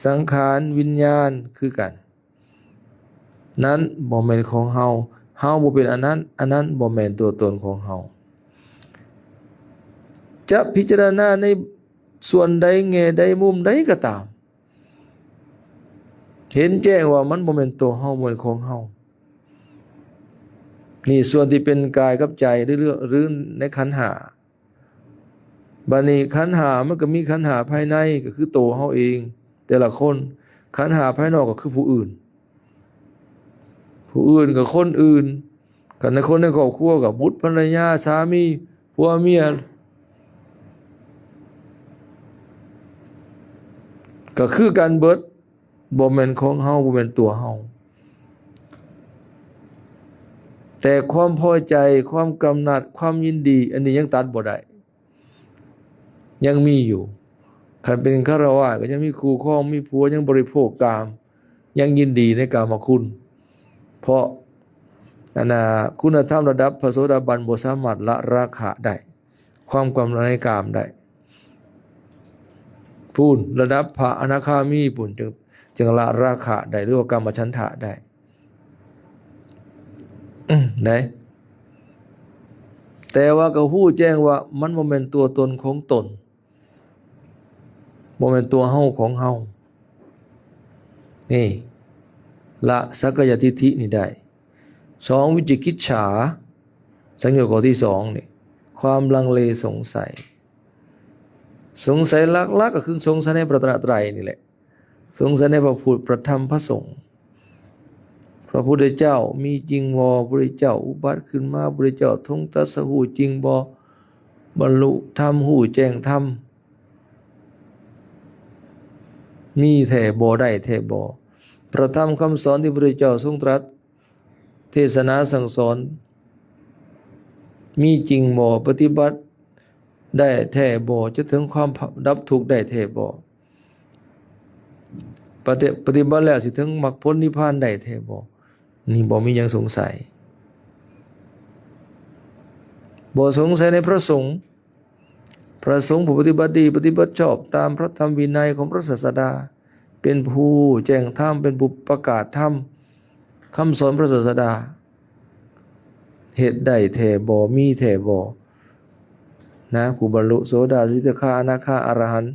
สังขารวิญญาณคือกันนั้นบ่แม่นของเฮาเฮาบ่เป็นอันนั้นบ่แม่นตัวตนของเฮาจะพิจารณาในส่วนใดแง่ใดมุมใดก็ตามเห็นแจ้งว่ามันบ่แม่นตัวเฮาบ่แม่นของเฮานี่ส่วนที่เป็นกายกับใจหรือในขันธ์ห้าบัดนี้ขันธ์ห้ามันก็มีขันธ์ห้าภายในก็คือตัวเฮาเองแต่ละคนขันธ์ห้าภายนอกก็คือผู้อื่นกับคนอื่นกันในคนในครอบครัวกับบุตรภรรยาสามีผัวเมียก็คือการเบิดบ่แม่นของเฮาบ่แม่นตัวเฮาแต่ความพอใจความกำหนัดความยินดีอันนี้ยังตัดบ่ได้ยังมีอยู่คันเป็นฆราวาสก็ยังมีคู่ครองมีผัวยังบริโภคกามยังยินดีในกามคุณเพราะคุณธรรมระดับพระโสดาบันบ่สามารถละราคะได้ความกำหนัดในกามได้พูนระดับพระอนาคามีปุ่นจึงละราคะได้หรือว่ากามฉันทะได้ได้แต่ว่าก็ฮู้แจ้งว่ามันบ่แม่นตัวตนของตนบ่แม่นตัวเฮาของเฮานี่ละสักกายทิฏฐินี่ได้2วิจิกิจฉาสังโยชน์ข้อที่2นี่ความลังเลสงสัยลักๆก็คือสงสัยในพระตรัสไตรนี่แหละสงสัยในพระพุทธพระธรรมพระสงฆ์พระพุทธเจ้ามีจริงบ่พระพุทธเจ้าอุบัติขึ้นมาพระพุทธเจ้าทรงตรัสรู้จริงบ่บรรลุธรรมรู้แจ้งธรรมมีแท้บ่ได้แท้บ่พระธรรมคำสอนที่พระพุทธเจ้าทรงตรัสเทศนาสั่งสอน มีจริงบ่ปฏิบัติได้แท้บ่จะถึงความดับทุกข์ได้แท้บ่ปฏิบัติแล้วสิถึงมรรคผลนิพพานได้แท้บ่นี่บ่มีหยังสงสัยบ่สงสัยในพระสงฆ์ผู้ปฏิบัติดีปฏิบัติชอบตามพระธรรมวินัยของพระศาสดาเป็นผู้แจ้งธรรมเป็นผู้ประกาศธรรมคำสอนพระศาสดาเฮ็ดได้แท้บ่มีแท้บ่นะผู้บรรลุโสดาสกิทาคาอนาคาอรหันต์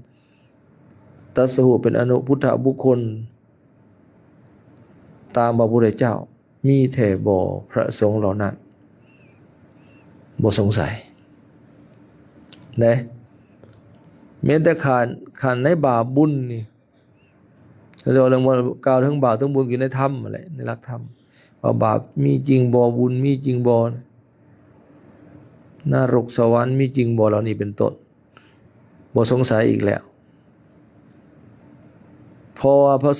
ตัสสหุเป็นอนุพุทธบุคคลตามพระพุทธเจ้ามีแท้บ่พระสงฆ์เหล่านั้นบ่สงสัยนะแม้แต่ขันในบาปบุญนี่เราจะเรื่องว่ากล่าวถึงบาปถึงบุญอยู่ในธรรมอะไรในหลักธรรมว่าบาปมีจริงบ่บุญมีจริงบ่นรกสวรรค์มีจริงบ่เหล่านี้เป็นต้นบ่สงสัยอีกแล้วพอพระ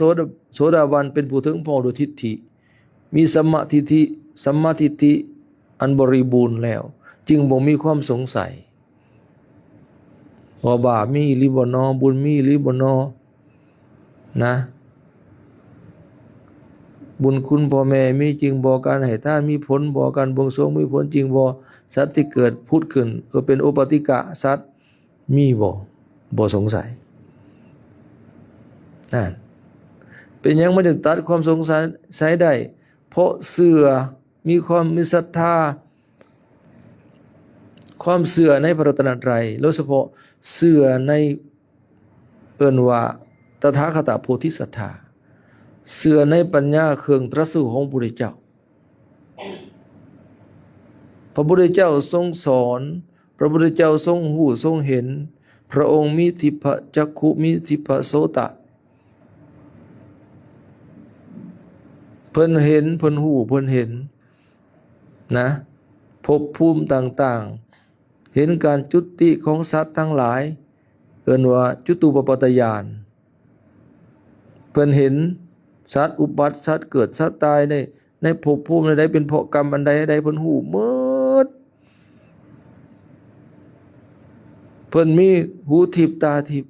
โสดาบันเป็นผู้ถึงพอดุทิฏฐิมีสัมมาทิฏฐิอันบริบูรณ์แล้วจึงบ่มีความสงสัยว่าบาปมีหรือบ่นอบุญมีหรือบ่นอนะบุญคุณพ่อแม่มีจริงบ่การให้ทานมีผลบ่การบวงสรวงมีผลจริงบ่สัตว์ที่เกิดพุทธขึ้นก็เป็นโอปติกะสัตว์มีบ่สงสัยนั่นเป็นยังมันจะตัดความสงสัยได้เพราะเชื่อมีศรัทธาความเชื่อในพระรัตนตรัยโดยเฉพาะเชื่อในเอิ้นว่าตถาคตโพธิศรัทธาเชื่อในปัญญาเครื่องตรัสรู้ของพระพุทธเจ้าพระพุทธเจ้าทรงสอนพระพุทธเจ้าทรงหู้ทรงเห็นพระองค์มีทิพจักขุมีทิพโสตะเพิ่นเห็นเพิ่นหู้เพิ่นเห็นนะภพภูมิต่างๆเห็นการจุติของสัตว์ทั้งหลายเอิ้นว่าจุตูปปัฏฐญาณเพิ่นเห็นสัตว์อุบัติสัตว์เกิดสัตว์ตายในภพภูมิใดเป็นเพราะกรรมอันใดเพิ่นหู้หมดเพิ่นมีหูทิพตาทิพ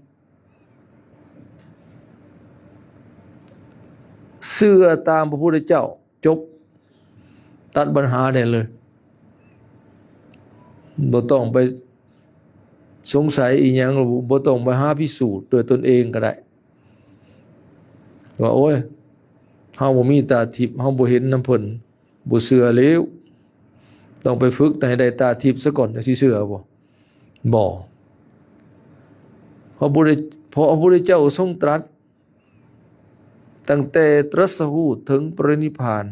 เชื่อตามพระพุทธเจ้าจบตัดปัญหาได้เลยบ่ต้องไปสงสัยอีหยังบ่ต้องไปหาพิสูจน์ด้วยตนเองก็ได้ว่าโอ้ยเฮาบ่มีตาทิพย์เฮาบ่เห็นนำเพิ่นบ่เชื่อแล้วต้องไปฝึกให้ได้ตาทิพย์ซะก่อนจังสิเชื่อบ่พระพุทธเจ้าทรงตรัสตั้งแต่ตรัสรู้ถึงปรินิพพาน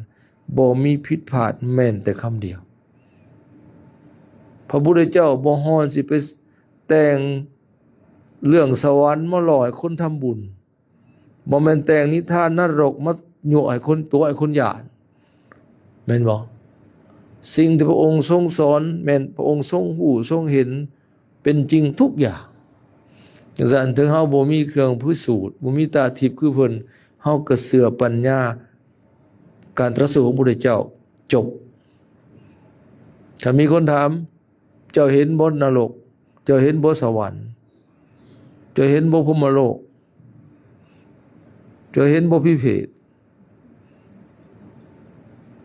บ่มีผิดพลาดแม้แต่คำเดียวพระพุทธเจ้าบ่ฮ้อนสิไปแต่งเรื่องสวรรค์มาหล่อให้คนทำบุญบ่แม่นแต่งนิทานนรกมายั่วให้คนตัวให้คนหยาดแม่นบ่สิ่งที่พระองค์ทรงสอนแม่นพระองค์ทรงหู้ทรงเห็นเป็นจริงทุกอย่างจังซั่นถึงเฮาบ่มีเครื่องพิสูจน์บ่มีตาทิพย์คือเพิ่นเฮาก็เชื่อปัญญาการตรัสรู้ของพระพุทธเจ้าจบถ้ามีคนถามเจ้าเห็นบ่นรกเจ้าเห็นบ่สวรรค์เจ้าเห็นบ่พรหมโลกเจ้าเห็นบ่พิเภท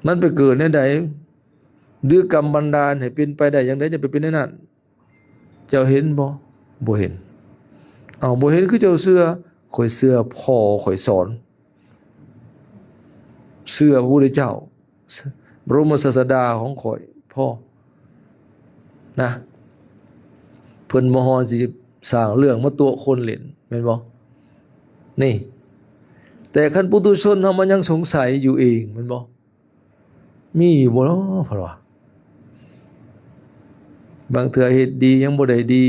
มันไปเกิดในใดหรือกรรมบันดาลให้เป็นไปได้อย่างใดจะไปเป็นในนั้นเจ้าเห็นบ่เห็นบ่เห็นคือเจ้าเชื่อข่อยเชื่อพ่อข่อยสอนเชื่อพระพุทธเจ้าบรมศาสดาของข่อยพ่อนะเพิ่นบ่ฮ้อนสิสร้างเรื่องมาตัวคนเล่นแม่นบ่นี่แต่คันปุถุชนเฮามันยังสงสัยอยู่เองแม่นบ่มีอยู่บ่เนาะเพราะว่าบางเทื่อเฮ็ดดียังบ่ได้ดี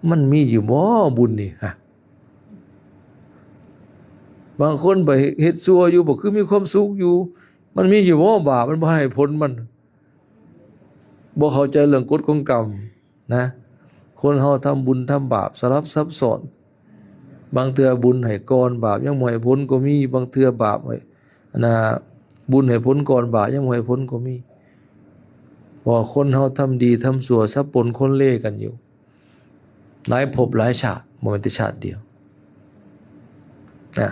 มันมีอยู่บ่บุญนี่ฮะบางคนไปเฮ็ดชั่วอยู่บ่คือมีความสุขอยู่มันมีอยู่บ่บาปมันบ่ให้ผลมันบ่เข้าใจเรื่องกฎของกรรมนะคนเฮาทำบุญทำบาปสลับซับซ้อนบางเทื่อบุญให้ก่อนบาปยังบ่ให้ผลก็มีบางเทื่อบาปให้บุญให้ผลก่อนบาปยังบ่ให้ผลก็มี ว่าคนเฮาทำดีทำชั่วซับปนคนเล่กันอยู่หลายภพหลายชาติบ่แม่นแต่ชาติเดียวนะ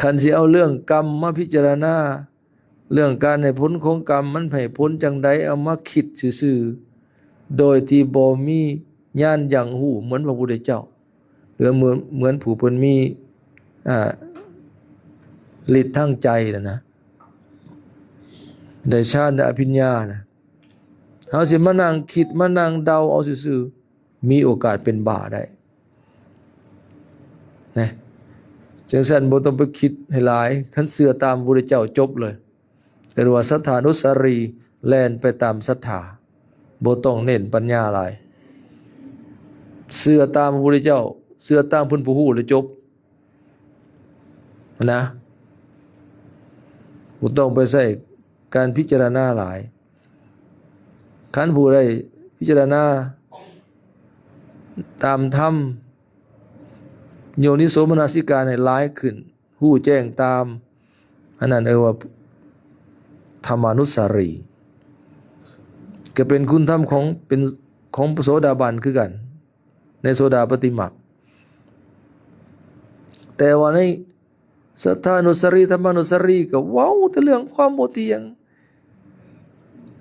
คันสิเอาเรื่องกรรมมาพิจารณาเรื่องการให้ผลของกรรมมันให้ผลจังใดเอามาคิดซื่อๆโดยที่บ่มีญาณอย่างหูเหมือนพระพุทธเจ้าหรือเหมือนผู้เพิ่นมีฤทธิ์ทางใจนะได้ฌานได้อภิญญานะเฮาสิมานั่งคิดมานั่งเดาเอาซื่อๆมีโอกาสเป็นบ้าได้นะจังซั่นบ่ต้องไปคิดให้หลายคันเชื่อตามพระพุทธเจ้าจบเลยเรียกว่าศรัทธานุสรีแล่นไปตามศรัทธาบ่ต้องเน้นปัญญาหลายเชื่อตามพระพุทธเจ้าเชื่อตามเพิ่นผู้ฮู้แล้วจบนะบ่ต้องไปใส่การพิจารณาหลายคันผู้ใดพิจารณาตามธรรมโยนิโสมนสิการให้หลายขึ้นฮู้แจ้งตามอันนั้นว่าธรรมานุสารีก็เป็นคุณธรรมของโสดาบันคือกันในโสดาปฏิมรรคแต่ว่าในสัทธานุสารีธรรมานุสารีก็เว้าแต่เรื่องความบ่เที่ยง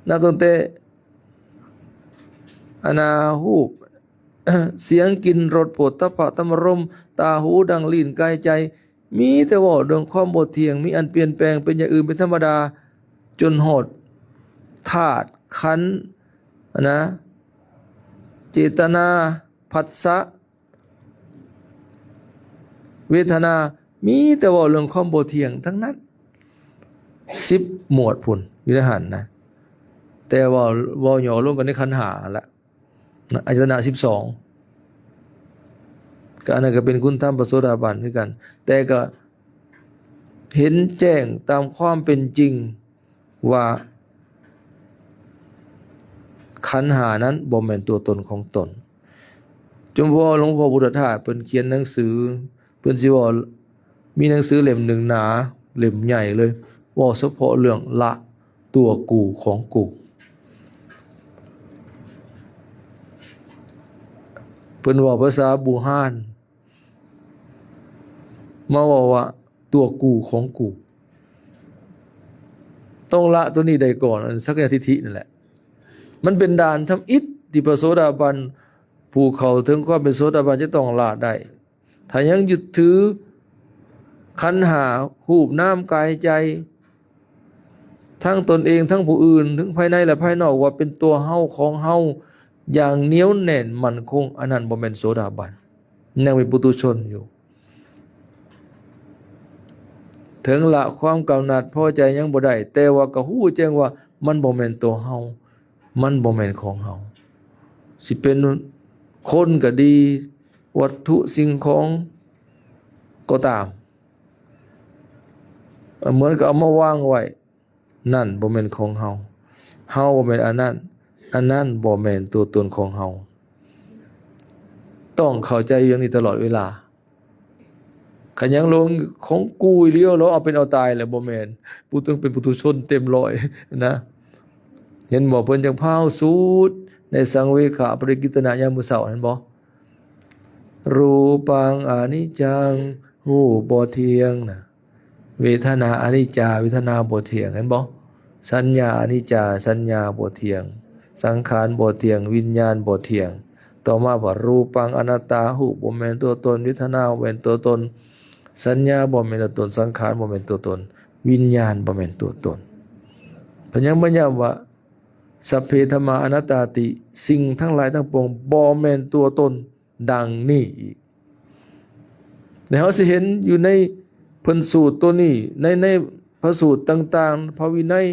นับตั้งแต่อนาหูป เสียงกลิ่นรสโผฏฐัพพะธรรมารมณ์ตาหูดังลิ้นกายใจมีแต่ว่าเรื่องความบ่เที่ยงมีอันเปลี่ยนแปลงเป็นอย่างอื่นเป็นธรรมดาจนหดธาตุขันธ์นะเจตนาผัสสะเวทนามีแต่ว่าเรื่องความบ่เที่ยงทั้งนั้น10หมวดพุ่นอยู่ในหันนะแต่ว่าย่อลงกันในขันธ์ห้าละอายตนะ12ก็อันนั้นก็เป็นคุณธรรมพระโสดาบันคือกันแต่ก็เห็นแจ้งตามความเป็นจริงว่าขันธ์ห้านั้นบ่แม่นตัวตนของตนจนว่าหลวงพ่อพุทธทาสเพิ่นเขียนหนังสือเพิ่นสิว่ามีหนังสือเล่มหนึ่งหนาเล่มใหญ่เลยว่าเฉพาะเรื่องละตัวกูของกูเพิ่นว่าภาษาบูฮานมาว่าตัวกูของกูต้องละตัวนี้ได้ก่อนสักยทิฏฐินั่นแหละมันเป็นด่านทำอิฐที่พระโสดาบันผู้เข้าถึงความเป็นโสดาบันจะต้องละได้ถ้ายังยึดถือขันธ์ห้ารูปนามกายใจทั้งตนเองทั้งผู้อื่นทั้งภายในและภายนอกว่าเป็นตัวเฮาของเฮาอย่างเหนียวแน่นมั่นคงอันนั้นบ่แม่นโสดาบันยังเป็นปุถุชนอยู่ถึงละความกำหนัดพอใจยังบ่ได้แต่ว่าก็ฮู้แจ้งว่ามันบ่แม่นตัวเฮามันบ่แม่นของเฮาสิเป็นคนก็ดีวัตถุสิ่งของก็ตามเหมือนกับเอามาวางไว้นั่นบ่แม่นของเฮาเฮาบ่แม่นอันนั้นบ่แม่นตัวตนของเฮาต้องเข้าใจอย่างนี้ตลอดเวลาคันยังลงของกูอีเลี้ยวแล้วเอาเป็นเอาตายแหละบ่แม่นผู้ต้องเป็นปุถุชนเต็มร้อยนะเห็นบ่เพิ่นจังพาวสูตรในสังเวขะปริกิตนะยามมื้อเช้าเห็นบ่รูปังอนิจจังรูปบ่เที่ยงนะเวทนาอนิจจาเวทนาบ่เที่ยงเห็นบ่สัญญาอนิจจาสัญญาบ่เที่ยงสังขารบ่เที่ยงวิญญาณบ่เที่ยงต่อมาว่ารูปังอนัตตารูปบ่แม่นตัวตนเวทนาบ่แม่นตัวตนสัญญาบ่แม่นตัวตนสังขารบ่แม่นตัวตนวิญญาณบ่แม่นตัวตนเพิ่นยังบ่ย้ำว่าสัพเพธัมมาอนัตตาติสิ่งทั้งหลายทั้งปวงบ่แม่นตัวตนดังนี้อีกแล้วเฮาสิเห็นอยู่ในเพิ่นสูตรตัวนี้ในพระสูตรต่างๆพระวินัย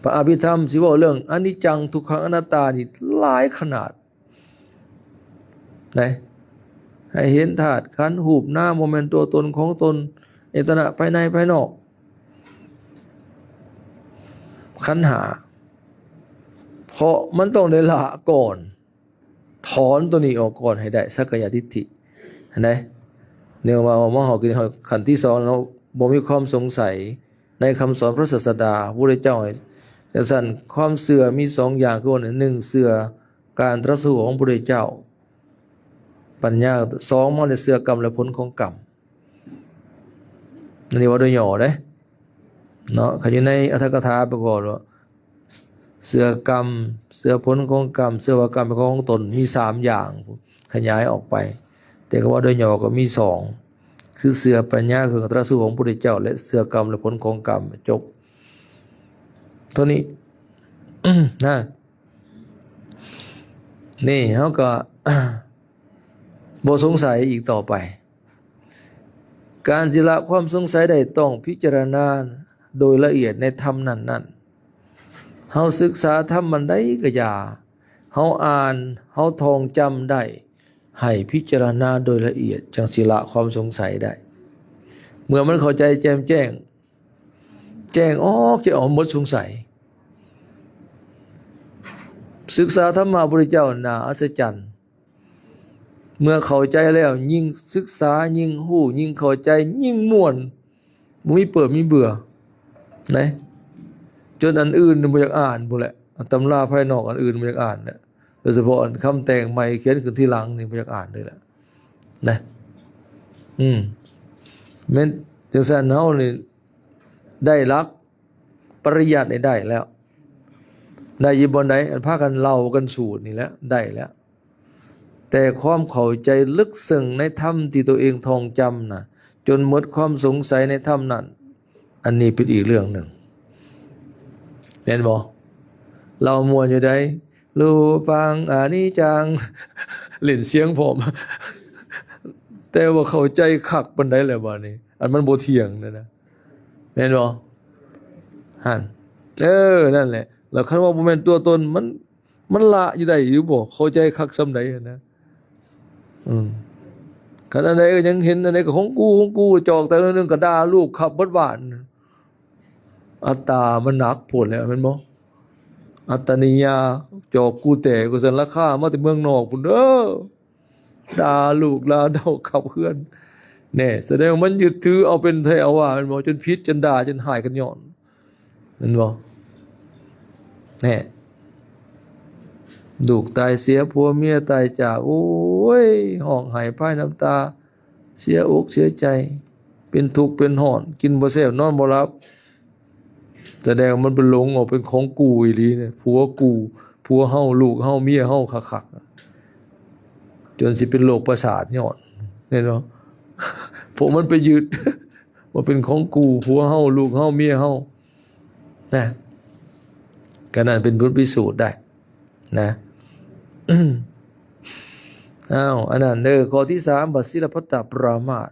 พระอภิธรรมสิเว้าเรื่องอนิจจังทุกขังอนัตตานี่หลายขนาดไหนให้เห็นธาตุขันธ์รูปนามบ่แม่นตัวตนของตนอายตนะภายในภายนอกขันธ์ห้าเพราะมันต้องได้ละก่อนถอนตัวนี้ออกก่อนให้ได้สักกายทิฏฐิเห็นไหมเนื่องว่ามหากิจขันธ์ที่2เราบ่มีความสงสัย ในคำสอนพระศาสดาพระพุทธเจ้าให้จังซั่นความเชื่อมีสองอย่างคือว่าหนึ่งเชื่อการตรัสรู้ของพระพุทธเจ้าปัญญาสองมันได้เชื่อกรรมและผลของกรรมอันนี้ว่าโดยย่อเด้เนาะเขาอยู่ในอรรถกถาประกอบว่าเชื่อกรรมเชื่อผลของกรรมเชื่อว่ากรรมเป็นของตนมี3อย่างขยายออกไปแต่ก็ว่าโดยย่อก็มี2คือเชื่อปัญญาคือตรัสรู้ของพระพุทธเจ้าและเชื่อกรรมและผลของกรรมจบเท่านี้ นะนี่เขาก็ บ่สงสัยอีกต่อไปการสิละความสงสัยได้ต้องพิจารณาโดยละเอียดในธรรมนั้นๆเฮาศึกษาธรรมมันได้ก็อย่าเฮาอ่านเฮาท่องจำได้ให้พิจารณาโดยละเอียดจังสิละความสงสัยได้เมื่อมันเข้าใจแจ่มแจ้งออกจะออกหมดสงสัยศึกษาธรรมะพระพุทธเจ้าน่าอัศจรรย์เมื่อเข้าใจแล้วยิ่งศึกษายิ่งหู้ยิ่งเข้าใจยิ่งม่วนบ่มีเปิดมีเบื่อนะจนอันอื่นบ่อยากอ่านพุ่นแหละตำราภายนอกอันอื่นบ่อยากอ่านเนี่ยโดยเฉพาะอันคำแต่งใหม่เขียนขึ้นทีหลังนี่บ่อยากอ่านเลยแหละนะแม้นจังซั่นเฮานี่ได้หลักปริยัติได้แล้วได้ยิบนใดพากันเล่ากันสูตรนี่แหละได้แล้วแต่ความเข้าใจลึกซึ้งในธรรมที่ตัวเองท่องจำน่ะจนหมดความสงสัยในธรรมนั้นอันนี้เป็นอีกเรื่องหนึ่งเห็นบ่เราม่วนอยู่ใดรูปังอานิจัง เล่นเสียงผมแต่ว่าเข้าใจคักปานใดแล้วบัดนี้อันมันบ่เที่ยงนะเห็นบ่หั่นนั่นแหละแล้วคันว่าบ่แม่นตัวตนมันละอยู่ได้อยู่บ่เข้าใจคักส่ำใดนะคันอันใดก็ยังเห็นอันใดก็ของกูจอกแต่ละนึงก็ด่าลูกขับเบิดบ้านอัตตามันหนักโพดแล้วแม่นบ่อัตตนิยาจอกกูแต่กูซั่นราคามาแต่เมืองนอกพุ่นเด้อด่าลูกด่าเต้าขับเฮือนแน่แสดงว่ามันยึดถือเอาเป็นไทเอาว่าแม่นบ่จนผิดจนด่าจนหายกันย้อนแม่นบ่แน่ลูกตายเสียผัวเมียตายจากโอ้ยห้องไห้พายน้ำตาเสียอกเสียใจเป็นทุกข์เป็นร้อนกินบ่แซ่บนอนบ่หลับแสดงมันเป็นหลงออกเป็นของกูอีหลีเนี่ยผัวกูผัวเฮาลูกเฮาเมียเฮาคักๆจนสิเป็นโรคประสาทย้อนเห็นบ่พวกมันไปยึดว่าเป็นของกูผัวเฮาลูกเฮาเมียเฮานะก็นั่นเป็นบทพิสูจน์ได้นะอันนั้นเด้อข้อที่3บัดศิลปตปรามาส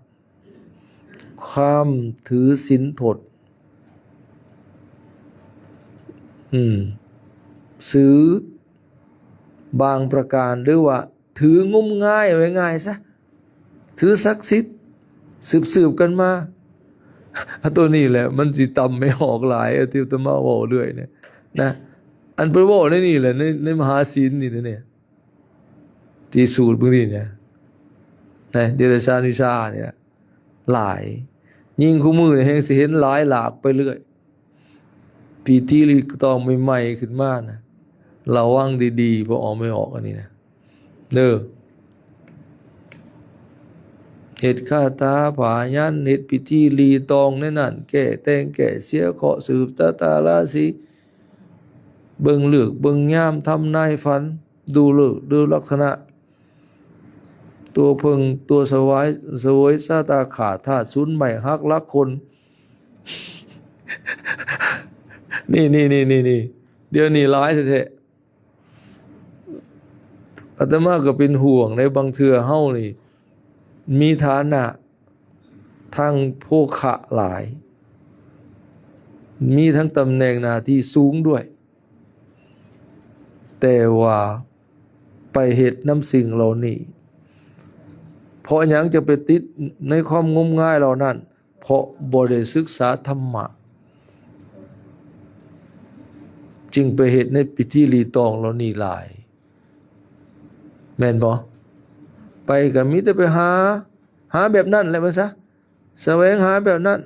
ความถือศีลอดซื้อบางประการหรือว่าถืองมง่ายไว้ง่ายซะถือศักดิ์สิทธิ์สืบกันมาตัวนี้แหละมันสิตำไม่ออกหลายที่อาตมาเว้าเรื่อยเนี่ยนะอันไปเว้าในนี่แหละในมหาศีลนี่เนี่ยที่สูตรพวกนี้เนี่ยนะเดรัจฉานวิชาเนี่ยหลายยิ่งคู่มือเนี่ยแห่งสิเห็นหลายหลากไปเรื่อยปีที่ลีกตองใหม่ๆขึ้นมานะระวังดีๆเพราะออกไม่ออกอันนี้นะเด้อเฮ็ดคาถาผายันเฮ็ดพิธีลีตองในนั้นแก้แต่งแก้เสียเคราะห์สืบชะตาราศีเบิ่งฤกษ์เบิ่งยามทำนายฝันดูฤกษ์ดูลักษณะตัวเพิ่งตัวสวยซาตาขาธาตุศูนย์ใหม่ฮักรักคนนี่เดี๋ยวนี้ร้ายแท้ๆอาตมาก็เป็นห่วงในบางเทื่อเฮานี่มีฐานะทางโภคะหลายมีทั้งตำแหน่งหน้าที่สูงด้วยแต่ว่าไปเฮ็ดน้ำสิ่งเหล่านี้เพราะหยังจะไปติดในความงมงายเหล่านั้นเพราะบ่ได้ศึกษาธรรมะจึงไปเฮ็ดในพิธีรีตองเหล่านี้หลายแม่นบ่ไปก็มีแต่ไปหาแบบนั้นแหละว่าซะแสวงหาแบบนั้น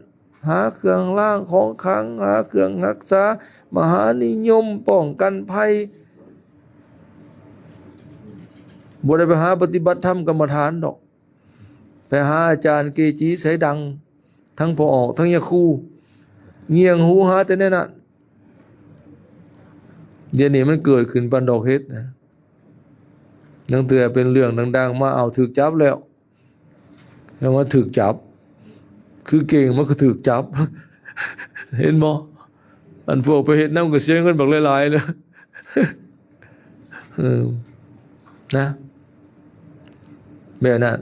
หาเครื่องล้างของขลังหาเครื่องรักษามหานิยมป้องกันภัยบ่ได้ไปหาปฏิบัติธรรมกรรมฐานดอกไปหาอาจารย์เกจิไสดังทั้งพอออกทั้งยาคูเงียงหูหาแต่แน่นั้นเดี๋ยวนี้มันเกิดขึ้นปันดอกเฮ็ดนะตั้งแต่เป็นเรื่องดังๆมาเอาถูกจับแล้วยังว่าถูกจับคือเก่งมันก็ถูกจับเห็นบ่อันพวกไปเฮ็ดนำก็เสียเงินบักหลายๆเลยนะแบบนั้น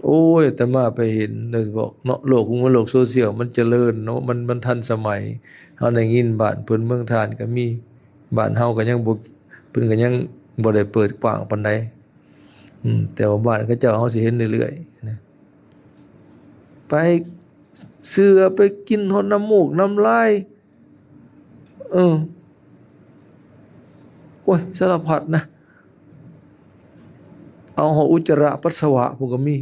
โอ้ยแต่มาไปเห็นเลยบอกเนาะโลกของโลกโซเชียลมันเจริญเนาะมันทันสมัยเฮาได้ยินบ้านเพิ่นเมืองทานก็มีบ้านเฮาก็ยังบ่เพิ่นก็ยังบ่ได้เปิดกว้างปานใดแต่ว่าบ้านเขาเจ้าเฮาสิเห็นเรื่อยๆนะไปเสือไปกินหดน้ำมูกน้ำลายโอ้ยสารพัดนะเอาหออุจจาระปัสสาวะพวกก็มี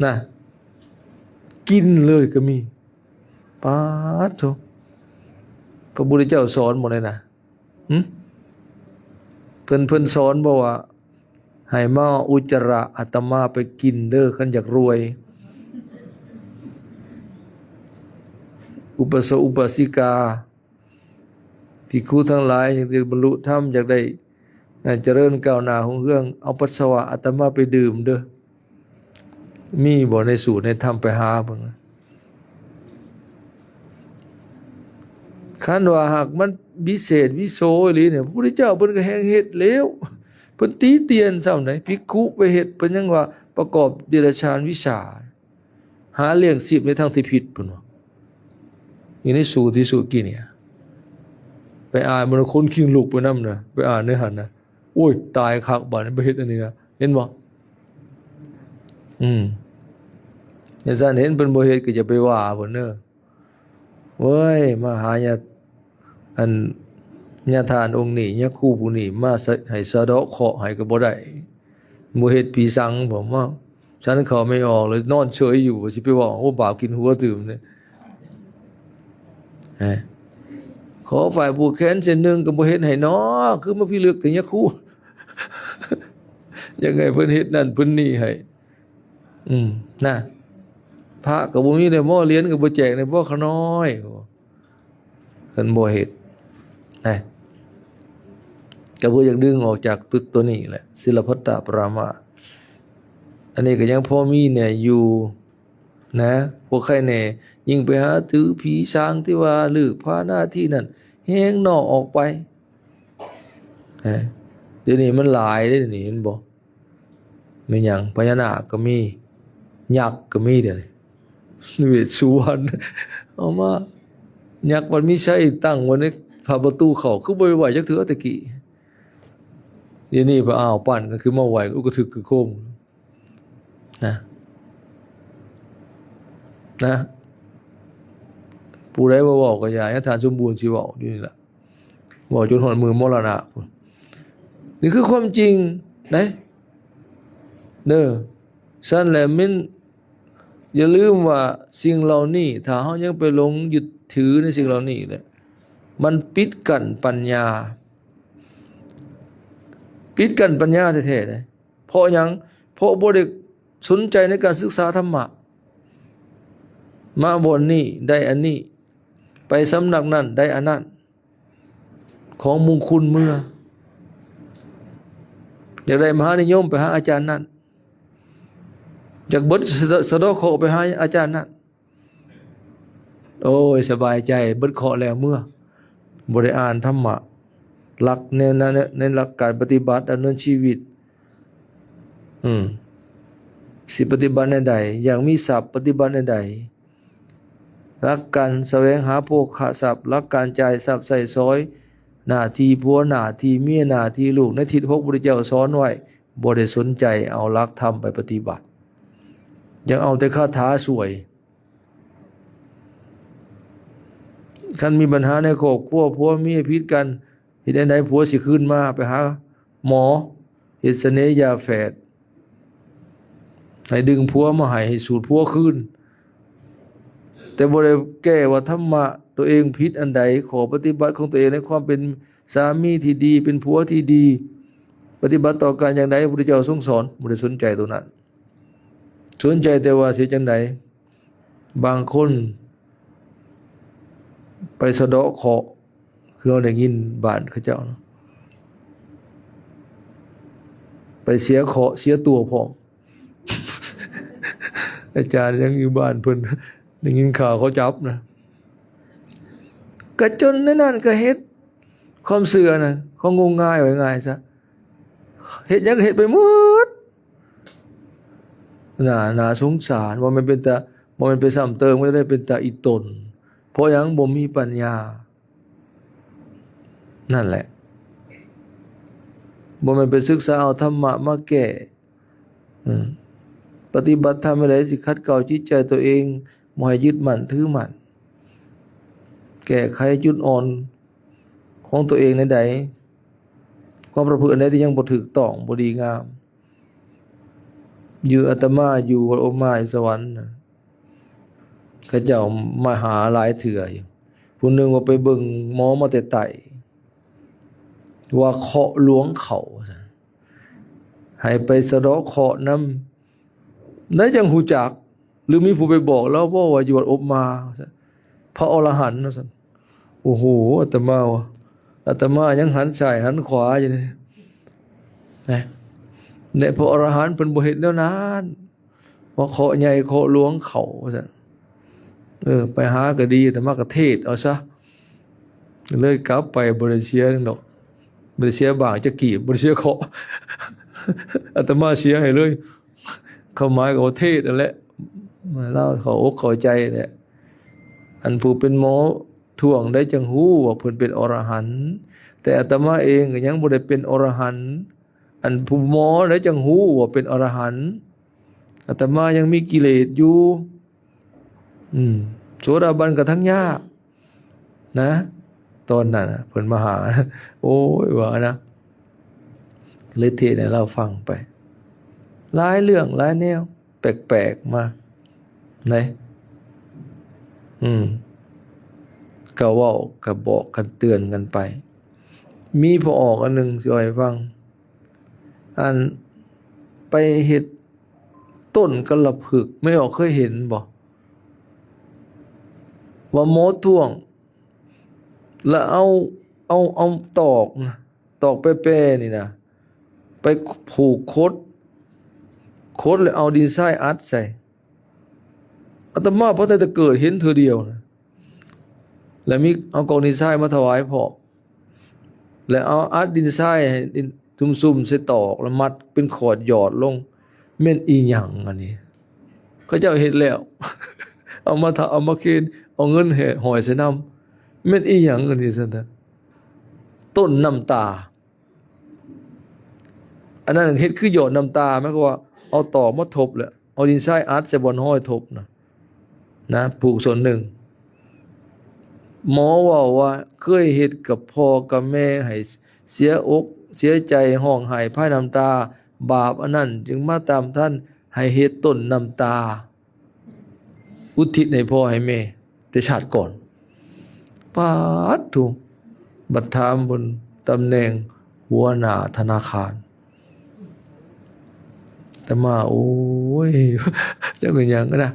นะกินเลยก็มีป๊าดโธ่พระพุทธเจ้าสอนหมดเลยนะเพิ่นสอนบอกว่าให้มาอุจจาระอาตมาไปกินเด้อคันอยากรวยอุปสอุปสิกาภิกขุทั้งหลายอยากได้บรรลุธรรมอยากได้เจริญก้าวหน้าของเรื่องเอาปัสสาวะอาตมาไปดื่มเด้อมีบ่ในสูตรในธรรมไปหาเบิ่งคันว่าหากมันวิเศษวิโสอีหลีเนี่ยพระพุทธเจ้าเพิ่นก็แฮงเฮ็ดแล้วเพิ่นตีเตียนซ้ำไหนภิกขุไปเฮ็ดเพิ่นยังว่าประกอบเดรัจฉานวิชาหาเลี้ยงชีพในทางที่ผิดเพิ่นว่าอยู่ในสูตรที่สูตรกี่เนี่ยไปอ่านมันคนคิงลุกไปนำน่ะไปอ่านในหั่นน่ะโอ้ยตายคักบัดนี้ไปเฮ็ดอันนี้นะเห็นบ่อย่างซั่นเห็นเพิ่นบ่เฮ็ดก็จะไปว่าเพิ่นเด้อเว้ยมาหาญาอันญาทานองค์นี้ญาคู่ผู้นี้มาให้สะเดาะเคราะห์ให้ก็บ่ได้บ่เฮ็ดผีสังผมว่าฉันเข้าไม่ออกเลยนอนเฉยอยู่สิไปว่าโอ้บาปกินหัวตื่มเนี่ยขอฝ่ายผู้แค้นเส้นหนึ่งก็บ่เฮ็ดให้น้อคือมาพี่เลือกถึงญาคู่ยังไงเพิ่นเฮ็ดนั่นเพิ่นนี่ให้นะพระก็บ่มีได้หม้อเหรียญก็บ่แจกในบ่ขน้อยเพิ่นบ่เฮ็ดก็บ่อยากดึงออกจากตัวนี้แหละศิลปัตตปรามาสอันนี้ก็ยังพอมีเนี่ยอยู่นะพวกใครแน่ยิ่งไปหาถือผีช้างที่ว่าลึกพาหน้าที่นั่นแฮงนอกออกไปเดี๋ยวนี้มันหลายเด้นี่เห็นบ่แม่นหยังพญานาคก็มียักษ์ก็มีเด้เวทสุวรรณเอามายักษ์มันมีใช้ตั้งไว้ในพระประตูเขาคือบ่ไหวจักเทื่อตะกี้เดี๋ยวนี้พระอ้าวปั้นก็คือมาไหวก็ถึกคือโคมนะผู้ใดบ่เว้าก็อย่าให้ทานสมบูรณ์สิเว้าอยู่นี่ล่ะเว้าจนฮอดมือมรณะนี่คือความจริงนะเด้อซั่นแหละมันอย่าลืมว่าสิ่งเหล่านี้ถ้าเฮายังไปหลงยึดถือในสิ่งเหล่านี้แหละมันปิดกั้นปัญญาปิดกั้นปัญญาแท้ๆเลยเพราะหยังเพราะบ่ได้สนใจในการศึกษาธรรมะมาบ่นนี้ได้อันนี้ไปสำนักนั้นได้อันนั้นของมงคลเมื่ออยากได้มหานิยมไปหาอาจารย์นั้นอยากเบิดสะเดาะเคราะห์ไปหาอาจารย์นั้นโอ้ยสบายใจเบิดเคราะห์แล้วเมื่อบ่ได้อ่านธรรมะหลักในหลักการปฏิบัติดำเนินชีวิตสิปฏิบัติในใดอย่างมีศัพท์ปฏิบัติในใดรักการแสวงหาโภคทรัพย์รักการจ่ายทรัพย์ใส่ซอยหน้าที่ผัวหน้าที่เมียหน้าที่ลูกในทิศพระพุทธเจ้าสอนไว้บ่ได้สนใจเอาหลักธรรมไปปฏิบัติยังเอาแต่คาถาสวยคันมีปัญหาในครอบครัวผัวเมียผิดกันเฮ็ดจั่งใดผัวสิคืนมาไปหาหมอเฮ็ดเสน่ห์ยาแฝด ให้ดึงผัวมาให้สูตรผัวคืนแต่บ่ได้แก้ว่าธรรมะตัวเองผิดอันใดขอปฏิบัติของตัวเองในความเป็นสามีที่ดีเป็นผัวที่ดีปฏิบัติต่อกันอย่างใดพระพุทธเจ้าทรงสอนบ่ได้สนใจตรงนั้นสนใจแต่ว่าสิจังไดบางคนไปสะเดาะเคราะห์คือเราได้ยินบ้านเขาเจ้านะไปเสียเคราะห์เสียตัวพร้อม อาจารย์ยังอยู่บ้านเพิ่นได้ยินข่าวเขาจับนะก็จนนั่นก็เฮ็ดความเสื่อน่ะเขางมงายไว้ง่ายซะเฮ็ดหยังก็เฮ็ดไปหมดน่าสงสารว่ามันเป็นตาบ่มันไปซ้ำเติมไม่ได้เป็นตาอีตนเพราะหยังบ่มีปัญญานั่นแหละบ่มันไปศึกษาเอาธรรมะมาแก้ปฏิบัติธรรมอะไรสิขัดเกลาจิตใจตัวเองบ่ให้ยึดมั่นถือมั่นแก้ไขจุดอ่อนของตัวเองในใดความประพฤติอันใดที่ยังบ่ถูกต้องบ่ดีงามอยู่อาตมาอยู่วัดอบมาสวรรค์เขาเจ้ามาหาหลายเถื่ออยู่ผู้หนึ่งว่าไปเบิ่งหมอมาแต่ไตว่าเคาะหลวงเขาให้ไปสะเดาะเคาะนำแล้วจังหูจักหรือมีผู้ไปบอกแล้วว่าอยู่วัดอบมาพระอรหันต์ซั่นโอ้โหอาตมายังหันซ้ายหันขวาอยู่นี่นะเนี่ยพระอรหันต์เพิ่นบ่เฮ็ดแล้วนั้นว่าเคาะใหญ่เคาะหลวงเขาซั่นไปหาก็ดีแต่มาก็เทศเอาซะเลยกลับไปบ่ได้เสียดอกบ่ได้เสียบางจะกีบบ่ได้เสียเคาะอาตมาเสียให้เลยเขาหมายก็เทศนั่นแหละมาเล่าเขาอกเข้าใจเนี่ยอันผู้เป็นหมอท่วงได้จังฮู้ว่าเพิ่นเป็นอรหันต์แต่อาตมาเองก็ยังบ่ได้เป็นอรหันต์อันผู้หมอได้จังฮู้ว่าเป็นอรหันต์อาตมายังมีกิเลสอยู่โสดาบันก็ทั้งยากนะตอนนั้นเพิ่นมาหาโอ้ยว่านะเลยเทศให้เราฟังไปหลายเรื่องหลายแนวแปลกๆมาไหนก็เว้าก็บอกกันเตือนกันไปมีพอออกอันนึงสิให้ฟังอันไปเฮ็ดต้นกระพึกไม่ออกเคยเห็นบ่ว่าหมอท่วงแล้วเอาตอกแป้ๆนี่นะไปผูกคดแล้วเอาดินทรายอัดใส่อาตมาพอแต่เกิดเห็นเธอเดียวนะแล้วมีเอากองดินทรายมาถวายพ่อแล้วเอาอัดดินทรายให้ซุ่มๆใส่ตอกแล้วมัดเป็นขอดหยอดลงแม่นอีหยังอันนี้เขาเจ้าเฮ็ดแล้ว เอามาเคนเอาเงินหอยใส่น้ำแม่นอีหยังอันนี้ซั่นน่ะต้นน้ำตาอันนั้นเฮ็ดคือหยอดน้ำตาหมายความว่าเอาตอกมาทบแล้วเอาดินทรายอัดใส่บนห้อยทบนะปลูกส่วนหนึ่งหมอว่าเคยเฮ็ดกับพ่อกับแม่ให้เสียอกเสียใจห้องไห้พายน้ำตาบาปอันนั้นจึงมาตามท่านให้เฮ็ดต้นน้ำตาอุทิศให้พ่อให้แม่แต่ชาติก่อนปาดถูกบัดถามบนตำแหน่งหัวหน้าธนาคารแต่มาโอ้ยจังเป็นหยังนะ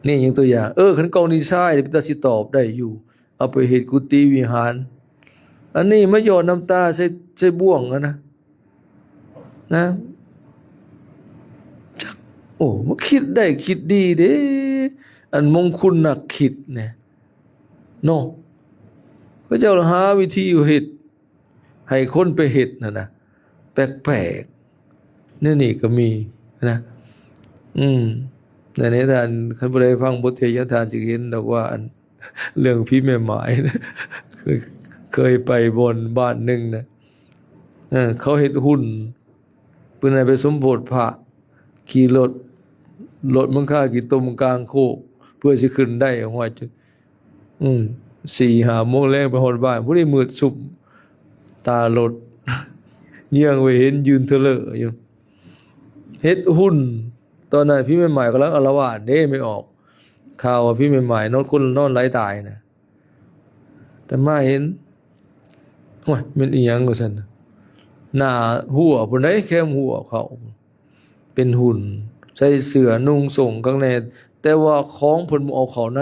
นี่ยังตัวอย่างคันกองดีไซน์เป็นตาสิตอบได้อยู่เอาไปเฮ็ดกุฏิวิหารอันนี้มาหยอดน้ำตาใส่บ่วงนะโอ้มาคิดได้คิดดีเด้อันมงคลนักคิดเนี่ยเนาะก็เจ้าหาวิธีเฮ็ดให้คนไปเฮ็ดนะแปลกๆนี่ก็มีนะในนี้ท่านคันบ่ได้ฟังบทเทศน์ท่านสิเห็นดอกว่าอันเรื่องพี่แม่หมายนะเคยไปบนบ้านนึงนะเขาเฮ็ดหุ้นเพิ่นให้ไปสมโภชพระขี่รถมันค่ากี่ตมกลางโคกเพื่อสิขึ้นได้หัวจุด4-5 โมงแลงไปฮอดบ้านผู้นี้มืดสุบตารถเยี่ยงไว้เห็นยืนเถลออยู่ เฮ็ดหุ้นตอนนั้นพี่ใหม่ๆกำลังอาละวาดเด้ไม่ออกข่าวว่าพี่ใหม่ๆนอนคนนอนไหลตายนะแต่มาเห็นโอ้ยมันอีหยังก็ซั่นหน้าหัวพุ่นได้แค่หัวเขาเป็นหุ่นใส่เสื้อนุ่งส่งข้างในแต่ว่าของเพิ่นบ่เอาเข้าใน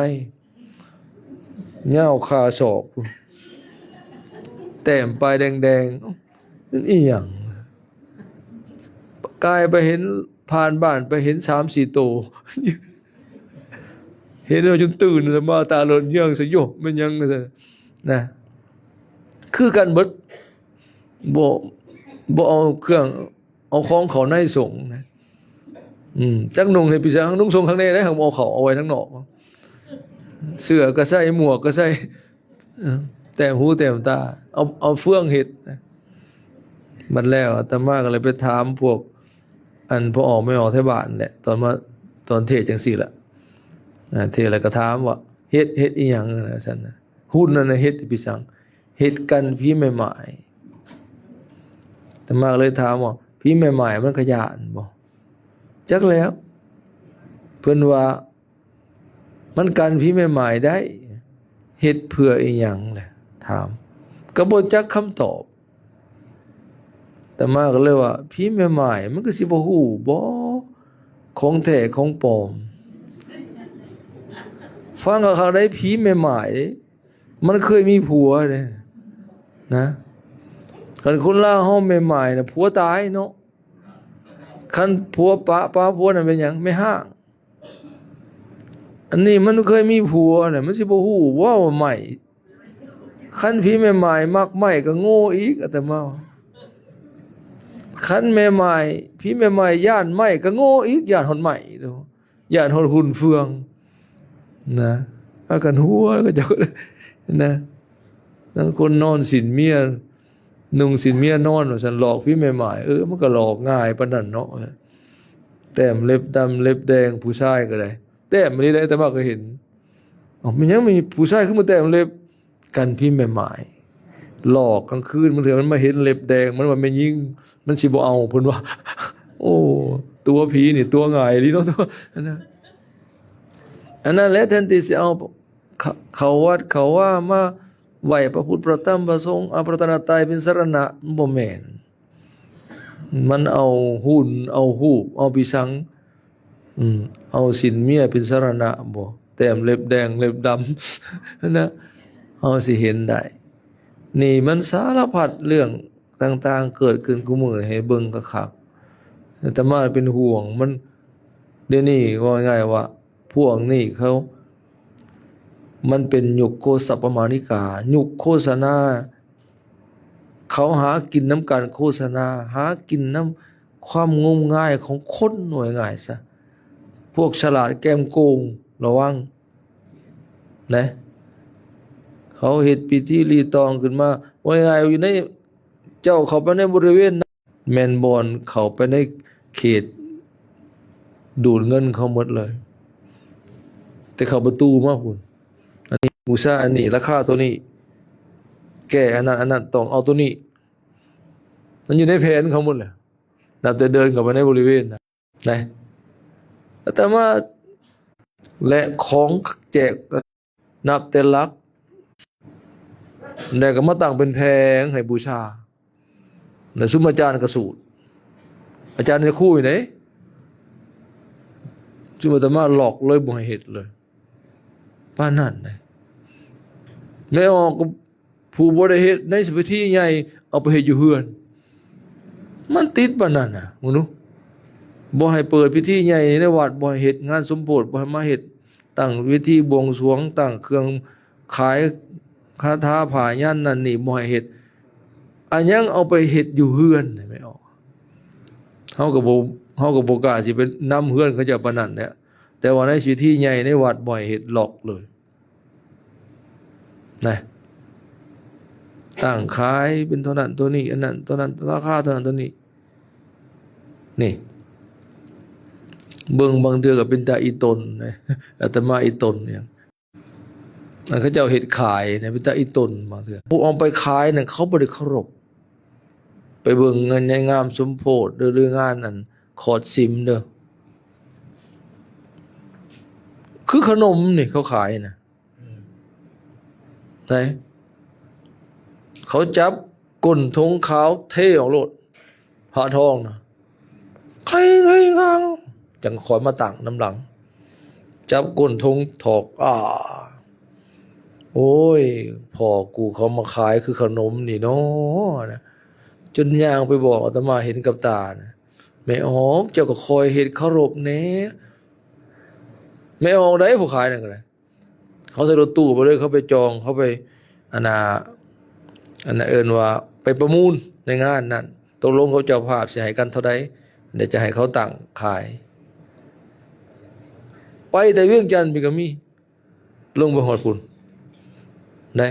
เหย้าคาศอกพุ่นแต้มปลายแดงๆนั่นอีหยังกายไปเห็นผ่านบ้านไปเห็น3-4ตัวเห็นแล้วจนตื่นแล้วมาตาเหลือกเยื่องสยบมันยังนะคือกันเบิดบ่เอาเครื่องเอาของเขาในส่งนะจักนุ่งให้พี่ช้างนุ่งทรงข้างในได้ข้างเอาเขาเอาไว้ทั้งนอกเสื้อก็ใส่หมวกก็ใส่แต้มหูแต้มตาเอาเฟื่องเฮ็ดนะมันแล้วอาตมาก็เลยไปถามพวกอันพอออกไม่ออกแถวบ้านแหละตอนเทศจังซี่ล่ะเทศแล้วก็ถามว่าเฮ็ดอีหยังนะซั่นน่ะหุ้นนั่นน่ะเฮ็ดพี่ช้างเฮ็ดกันพี่ใหม่ๆแต่มาเลยถามว่าพี่ใหม่ๆมันขยันบ่จักแล้วเพิ่นว่ามันกันพี่ใหม่ๆได้เฮ็ดเพื่ออีหยังแหละถามก็บ่จักคำตอบแต่มาก็เลยว่าพี่ใหม่ๆมันก็สิบ่ฮู้บ่ของแท้ของปลอมฟังกับเขาได้ผีใหม่ๆมันเคยมีผัวเลยนะคันคนลาวเฮาใหม่ๆน่ะผัวตายเนาะคันผัวปะผัวนั่นเป็นหยังไม่ห้างอันนี้มันเคยมีผัวเนี่ยมันสิบ่ฮู้ว่าใหม่คันผีใหม่ๆมักใหม่ก็โง่อีกอาตมาคันใหม่ๆผีใหม่ๆย่านใหม่ก็โง่อีกย่านหดใหม่เด้อย่านหดหุ่นเฟืองนะอากันหัวก็จะนะทั้งคนนอนสินเมียนุ่งสินเมียนอนว่าฉันหลอกพี่ใหม่ๆมันก็หลอกง่ายปานนั้นเนาะแต้มเล็บดำเล็บแดงผู้ชายก็ได้แต้มมันนี่ได้แต่ว่าก็เห็นมันยังมีผู้ชายขึ้นมาแต้มเล็บกันพี่ใหม่ๆหลอกกลางคืนมันเถอะมันมาเห็นเล็บแดงมันว่าไม่ยิ่งมันสิบ่เอาเพิ่นว่าโอ้ตัวผีนี่ตัวง่ายลีเนาะตัวนะอันนั้นแหละแทนที่สิเอาเขาวัดเขาว่ามาไหวพระพุทธพระธรรมพระสงฆ์เอาพระรัตนตรัยเป็นสรณะบ่แม่นมันเอาหุ่นเอาหูปเอาปีสังเอาสินเมียเป็นสรณะบ่แต้มเล็บแดงเล็บดำนะเอาสิเห็นได้นี่มันสารพัดเรื่องต่างๆเกิดขึ้นกูมื้อให้เบิ่งคักๆแต่มาเป็นห่วงมันเดี๋ยวนี้ว่าง่ายว่าพวกนี้มันเป็นยุคโฆษประมาณิกายุคโฆษณาเขาหากินน้ำการโฆษณาหากินน้ำความงมงายของคนหน่วยง่ายซะพวกฉลาดแก้มโกงระวังนะเขาเฮ็ดพิธีรีตองขึ้นมาว่าง่ายอยู่ในเจ้าเข้าไปในบริเวณแมนบอนเข้าไปในเขตดูดเงินเขาหมดเลยแต่เข้าประตูมาพุ่นอันนี้บูชาอันนี้ราคาตัวนี้แก่อันนั้นต้องเอาตัวนี้มันอยู่ในแผนเขาหมดเลยนับแต่เดินเข้าไปในบริเวณนะแต่ว่าและของแจกนับแต่ลักแต่ก็มาตั้งเป็นแพงให้บูชาในซุ้มอาจารย์กระสูตรอาจารย์จะคู่อยู่ไหนซึ่งอาตมาหลอกเลยบ่ให้เฮ็ดเลยป้านนั่นนะไม่ออกผู้บ่ได้เฮ็ดในพิธีใหญ่เอาไปเฮ็ดอยู่เฮือนมันติดปานนั้นน่ะมึงดูบ่ให้เปิดพิธีใหญ่ในวัดบ่ให้เฮ็ดงานสมโภชบ่ให้มาเฮ็ดตั้งพิธีบวงสรวงตั้งเครื่องขายคาถาผ่ายันนั่นนี่บ่ให้เฮ็ดอันยังเอาไปเฮ็ดอยู่เฮือนไม่ออกเฮาก็บ่กล้าสิไปนำเฮือนเขาเจ้าปานนั้นแหละแต่ว่าในพิธีใหญ่ในวัดบ่ให้เฮ็ดหลอกเลยนะตั้งขายเป็นเท่านั้นตัวนี้อันนั้นตัวนั้นราคาเท่านั้นตัวนี้นี่เบิ่งบางเดือก็เป็นตาอีตนนะอาตมาอีตนเนี่ยมันเขาเจ้าเฮ็ดขายนะเป็นตาอีตนบางเทื่อผู้เอาไปขายน่ะเขาบ่ได้เคารพไปเบิ่งงานงามสมโพธิหรืองานนั้น ขอดซิมเด้อคือขนมนี่เขาขายนะไหนเขาจับก้นธงขาวเท่ออกโลดพระทองนะใครงังจังคอยมาตั้งน้ำหลังจับก้นธงถอกโอ้ยพ่อกูเขามาขายคือขนมนี่เนาะนะจนย่างไปบอกอาตมาเห็นกับตานะแม่ออกเจ้าก็คอยเห็นเคารพแน่แม่ออกได้ผู้ขายนั่นก็ได้เขาใส่รถตู้ไปเลยเขาไปจองเขาไปอันน่ะเอิ้นว่าไปประมูลในงานนั้นตกลงเขาเจ้าภาพสิให้กันเท่าใดเดี๋ยวจะให้เขาตั้งขายไปแต่เวียงจันทน์พี่ก็มีลงไปฮอดพุ่นได้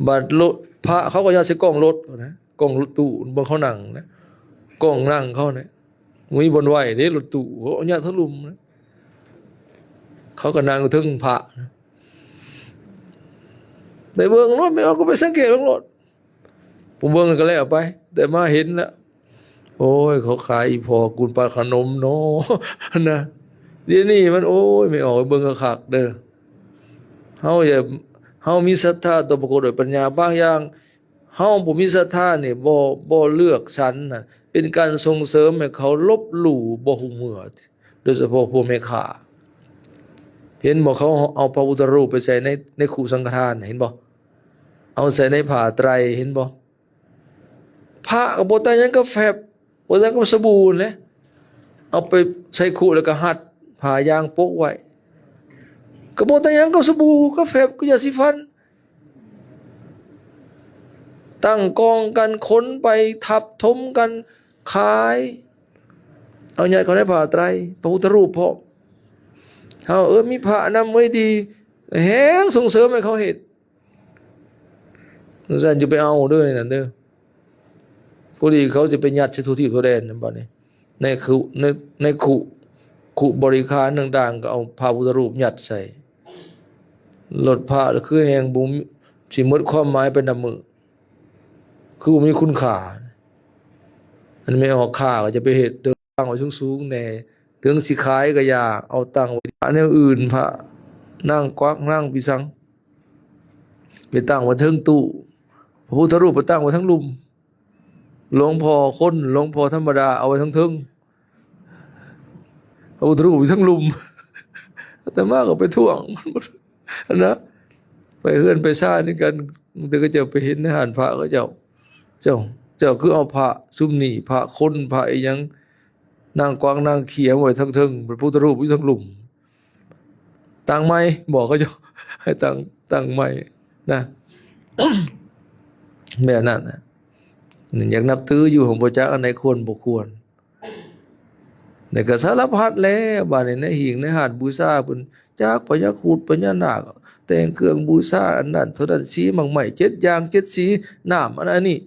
บัดรถพระเขาก็ยอดใช้กล้องรถนะกล้องรถตู้บนเขานั่งนะกล้องนั่งเขาเนี่ยมีบนไหวเด้รถตู้เขาเอาญาติทะลุมนะเขาก็นั่งถึงพระนะไปเบิ่งรถไม่เอาก็ไปสังเกตเบิ่งรถผมเบิ่งก็แล้วไปแต่มาเห็นแล้วโอ้ยเขาขายอีพอกุนปลาขนมเนาะนะเดี๋ยวนี้มันโอ้ยไม่ออกเบิ่งก็คักเด้อเฮามีศรัทธาต่อพระโกฐด้วยปัญญาบางอย่างเฮาบ่มีศรัทธานี่บ่เลือกสรรน่ะเป็นการส่งเสริมให้เขาลบหลู่บ่ฮู้เมื่อโดยเฉพาะพวกแม่ค้าเห็นบ่เขาเอาพระพุทธรูปไปใส่ในคุสังฆทานเห็นบ่เอาใส่ในผ้าไตรเห็นบ่พระก็บ่แต่หยังก็แฟบบ่แต่ก็สบู่แหละเอาไปใส่คุแล้วก็หัดผ้ายางโปะไว้ก็บ่แต่หยังก็สบู่ก็แฟบก็ยาสีฟันตั้งกองกันขนไปทับถมกันขายเอาใหญ่เขาได้ผ้าไตรพระพุทธรูปพร้อมเฮามีพระนำไว้ดีแฮงส่งเสริมให้เขาเฮ็ดซั่นจะไปเอาเด้อนั่นเด้อพอดีเขาจะไปยัดใส่ทุกที่ทั่วแดนนั่นบัดนี้ในคุบริคารต่างๆก็เอาพระพุทธรูปยัดใส่ลดพระคือแห่งบุมสิหมดความหมายไปนำมือคือบ่มีคุณค่าอันไม่ออกค่าก็จะไปเฮ็ดเดินตั้งไว้สูงๆแน่ถึงสิขายก็อย่าเอาตั้งไว้อันอื่นพระนั่งกวักนั่งปิสังไปตั้งไว้เทิงตู้พระพุทธรูปไปตั้งไว้ทั้งลุมหลวงพ่อคนหลวงพ่อธรรมดาเอาไว้ทั้งเทิงพระพุทธรูปอยู่ทั้งลุมแต่มากก็ไปท่วงนะไปเฮือนไปซ่านี่กันแต่ก็จะไปเห็นในหานพระก็เจ้าคือเอาพระซุ่มนี่พระคนพระอีหยังนางกวางนางเขียวไว้ทั้งเทิงพระพุทธรูปอยู่ทั้งลุมตั้งไม้บอกก็จะให้ตั้งไม้นะ แบบนั้นนะอยากนับถืออยู่ของพระเจ้าอันไหนควรบ่ควรในก็สารพัดแล้วบาดนี้ในหิ้งในหาดบูชาเพิ่นจากพญาครุฑพญานาคแต่งเครื่องบูชาอันนั้นเท่านั้นสีมังใหม่7อย่าง7สีน้ำอันนี้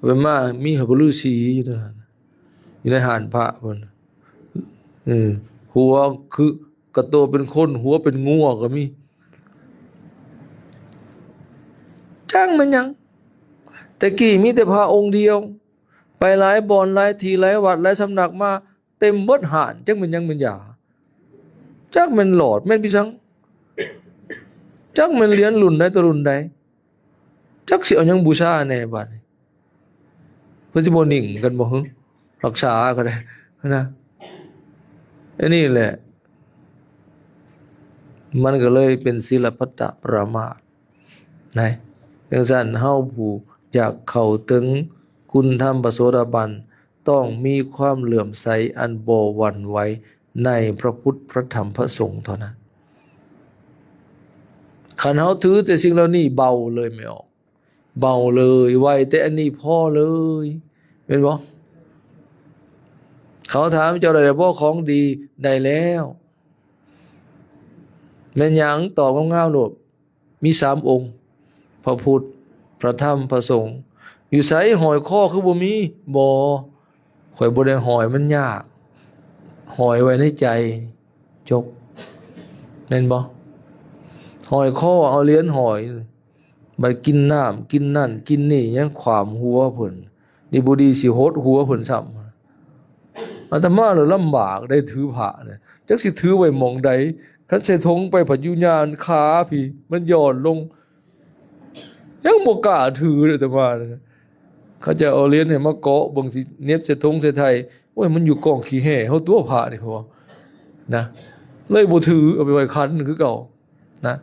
เป็นมามีพระฤาษีอยู่นั่นอยู่ในหานพระเพิ่นหัวคือกระโตเป็นคนหัวเป็นงัวก็มีจ้างมันยังแต่กี้มีแต่พระองค์เดียวไปหลายบ่อนหลายที่หลายวัดหลายสำนักมาเต็มเบิดหานจักมันยังมันหยาจักมันหลอดแม่นพี่สังจักมันเรียนรุ่นใดตัวรุ่นใดจักสิเอาหยังบูชาแน่บัดนี้เพิ่นสิบ่นิ่งกันบ่ฮึรักษาก็ได้นะอันนี้แหละมันก็เลยเป็นศีลพัตตประมาทนะจังซั่นเฮาผู้อยากเข้าถึงคุณธรรมพระโสดาบันต้องมีความเหลื่อมใสอันบ่หวั่นไหวในพระพุทธพระธรรมพระสงฆ์เท่านั้นคันเฮาถือแต่สิ่งเหล่านี้เบาเลยไม่ออกเบาเลยไว้แต่อันนี้พอเลยเห็นบ่เขาถามเจ้าได้บ่ของดีได้แล้วแม่นหยังตอบง่ายๆโลดมี3องค์พระพุทธพระธรรมพระสงฆ์อยู่ไสหอยคอคือบ่มีบ่ข่อยบ่ได้หอยมันยากหอยไว้ในใจจบแม่นบ่หอยคอเอาเหรียญหอยบัดกินน้ำกินนั่นกินนี่ยังขวามหัวเพิ่นนี่บ่ดีสิโหดหัวเพิ่นซ้ำ อาตมาเลยลำบากได้ถือผ้าเนี่ยจักสิถือไว้หม่องใดคันใส่ธงไปผัดยุญาณขาพี่มันหย่อนลงยังบ่กล้าถือเลยอาตมาเนี่ยเขาจะเอาเหรียญให้มาเกาะเบิ่งสิเน็บใส่ธงใส่ไทยโอ้ยมันอยู่กองขี้แห่เฮาตัวผ้านี่เขาว่านะเลยบ่ถือเอาไปไว้คันคือเก่านะ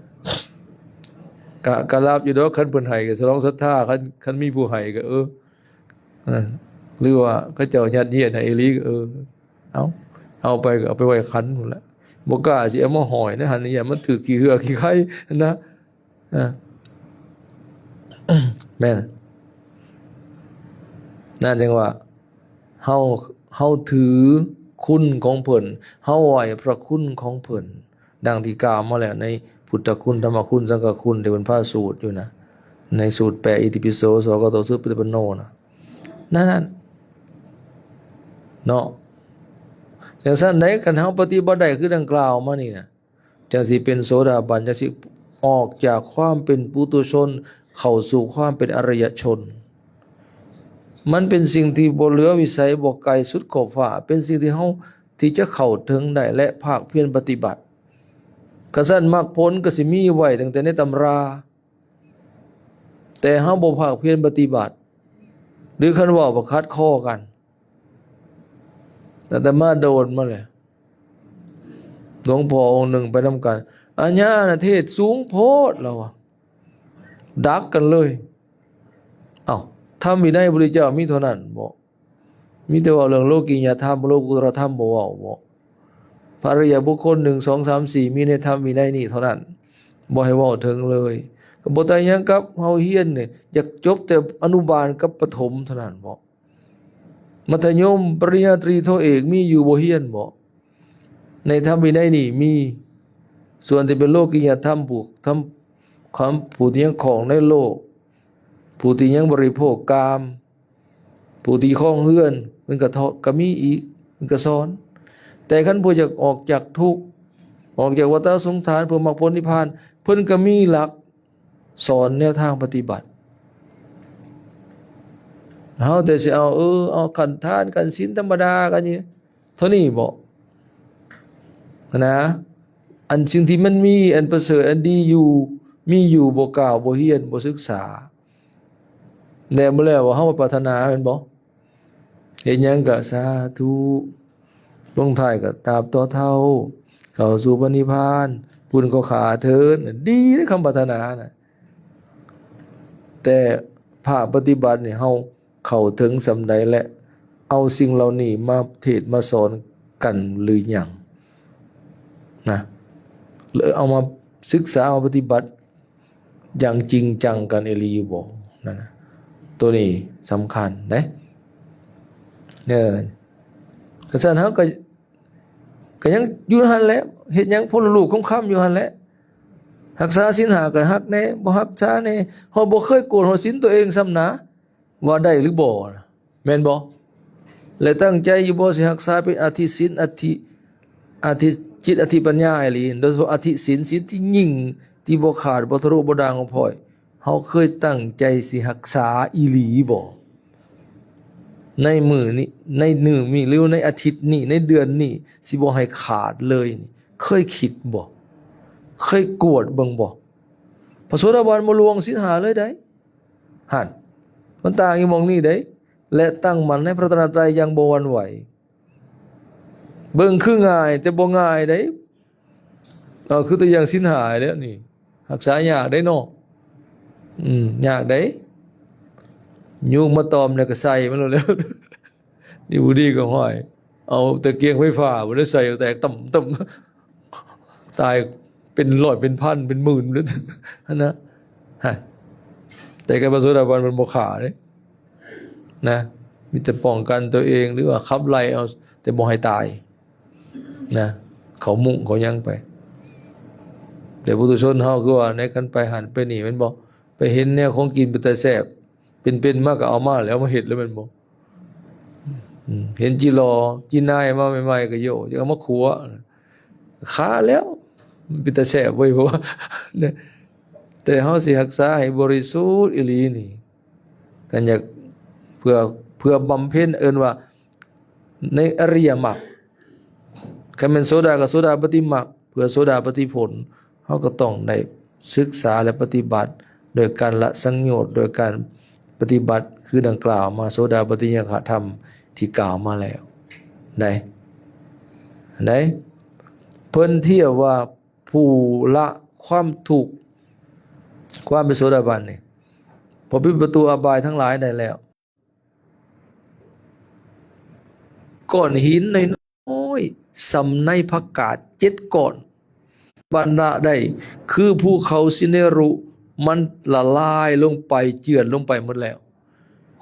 กะรับอยู่ดอกคันเพิ่นให้ก็สรองศรัทธาคันมีผู้ให้ก็หรือว่าเขาเจ้าญาติเยียดให้อีหลีก็เอาไปก็เอาไปไว้คันพุ่นแหละบ่กล้าสิเอามาห้อยนะหั่นนี่มันถือขี้เหือขี้ไข่นะแม่นนั่นจังว่าเฮาถือคุณของเพิ่นเฮาไหวพระคุณของเพิ่นดังที่กล่าวมาแล้วในพุทธคุณธรรมคุณสังฆคุณที่เพิ่นพาสูตรอยู่นะในสูตรแปดอิติปิโสสกตสุปฏิปันโนนะนั่นเนาะจังซั่นได้กันเฮาปฏิบัติได้คือดังกล่าวมานี่นะจังสิเป็นโสดาบันจังสิออกจากความเป็นปุถุชนเข้าสู่ความเป็นอริยชนมันเป็นสิ่งที่บ่เหลือวิสัยบ่ไกลสุดขอบฟ้าเป็นสิ่งที่เฮาที่จะเข้าถึงได้และภาคเพียรปฏิบัติกษัตริย์มรรคผลก็สิมีไว้ตั้งแต่ในตำราแต่เฮาบ่ภาคเพียรปฏิบัติหรือคันว่าบ่คัดข้อกันแต่มาโดนมาเลยหลวงพ่อองค์หนึ่งไปนำกันอัญญาน่ะเทศสูงโพดแล้วดักกันเลยธรรมวินัยพระพุทธเจ้ามีเท่านั้นบ่มีแต่ว่าเรื่องโลกิยธรรมโลกุตตรธรรมบ่เว้าบ่พระอริยบุคคล1 2 3 4มีในธรรมวินัยนี้เท่านั้นบ่ให้เว้าถึงเลยก็บ่ได้หยังกับเฮาเฮียนนี่อยากจบแต่อนุบาลกับประถมเท่านั้นบ่มัธยมปริญญาตรีโทเอกมีอยู่บ่เฮียนบ่ในธรรมวินัยนี่มีส่วนที่เป็นโลกิยธรรมผูกทำความผู้ที่ยังของในโลกผู้ที่ยังบริโภคกามผู้ที่คล้องเฮือนมันก็มีอีกมันก็สอนแต่คันผู้อยากออกจากทุกข์ออกจากวัฏสงสารเพื่อมรรคผลนิพพานเพิ่นก็มีหลักสอนแนวทางปฏิบัติเฮาแต่สิเอาขันทานกันศีลธรรมดากันนี่เท่านี้บ่นะอันสิ่งที่มันมีอันประเสริฐอันดีอยู่มีอยู่บ่กล่าวบ่เฮียนบ่ศึกษาแน่บ่แล้วว่าเฮาปรารถนาแม่นบ่เฮ็ดหยังก็สาธุลงท้ายก็ตราบต่อเท่าเข้าสู่พระนิพพานบุญก็ขาเถิดดีในคำปรารถนาน่ะแต่ภาคปฏิบัตินี่เฮาเข้าถึงสำใดและเอาสิ่งเหล่านี้มาเทศมาสอนกันหรือหยังนะหรือเอามาศึกษาเอาปฏิบัติอย่างจริงจังกันอีหลีบ่นั่นนะตัวนี้สำคัญนะกษัตริย์เฮาก็ยังอยู่หั่นแหละเฮ็ดหยังพลลูกค่ำอยู่หั่นแหละรักษาศีล5ก็ฮักแน่บ่รักษาแน่เฮาบ่เคยโกรธศีลตัวเองซ้ำนะว่าได้หรือบ่แม่นบ่และตั้งใจอยู่บ่สิรักษาเป็นอธิศีลอธิจิตอธิปัญญาอีหลีโดยเฉพาะอธิศีลที่ยิ่งที่บ่ขาดบ่ทะลุบ่ด่างของพ่อยเฮาเคยตั้งใจสิรักษาอีหลีบ่ในมื้อนี้ในมื้อนี้หรือในอาทิตย์นี้ในเดือนนี้สิบ่ให้ขาดเลยเคยคิดบ่เคยกวดเบิ่งบ่พระโสดาบันบ่ลวงศีล5เลยได้หั่นมันต่างอยู่หม้องนี้ได้และตั้งมั่นในพระรัตนตรัยอย่างบ่หวั่นไหวเบิ่งคือง่ายแต่บ่ง่ายได้คือตัวอย่างศีล5แล้วนี่รักษายากได้เนาะยากได้ยุงมาตอมเนี่ยก็ใส่มันแล้วนี่บ่ดีก็ห้อยเอาตะเกียงไฟฟ้าบ่ได้ใส่แตกต่ำตายเป็นร้อยเป็นพันเป็นหมื่นเลยนะแต่การพระโสดาบันมันบ่ขาดเด้นะมีแต่ป้องกันตัวเองหรือว่าขับไล่เอาแต่บ่ให้ตายนะเขามุ่งเขายังไปแต่ปุถุชนเฮาคือว่าในคันไปหันไปนี่แม่นบ่ไปเห็นแนวของกินเป็นแต่แซ่บเป็นๆมาก็เอามาแล้วมาเฮ็ดแล้วแม่นบ่เห็นจิรอจินายมาใหม่ๆก็โยจะเอามาขัวขาแล้วมันเป็นแต่แซ่บเว้ยเพราะว่าแต่เฮาสิรักษาให้บริสุทธิ์อีหลีนี่กันอยากเพื่อบำเพ็ญเอิ้นว่า ในอริยมรรคคันเป็นโสดากับโสดาปฏิมรรคเพื่อโสดาปฏิผลเฮาก็ต้องได้ศึกษาและปฏิบัติโดยการละสังโยชน์โดยการปฏิบัติคือดังกล่าวมาโสดาปฏิญาณธรรมที่กล่าวมาแล้วได้เพิ่นเทียบว่าผู้ละความทุกข์ความเป็นโสดาบันนี่พอปิดประตูอบายทั้งหลายได้แล้วก้อนหินน้อยๆสำในผักกาด7ก้อนบรรดาได้คือภูเขาสิเนรุมันละลายลงไปเจือนลงไปหมดแล้ว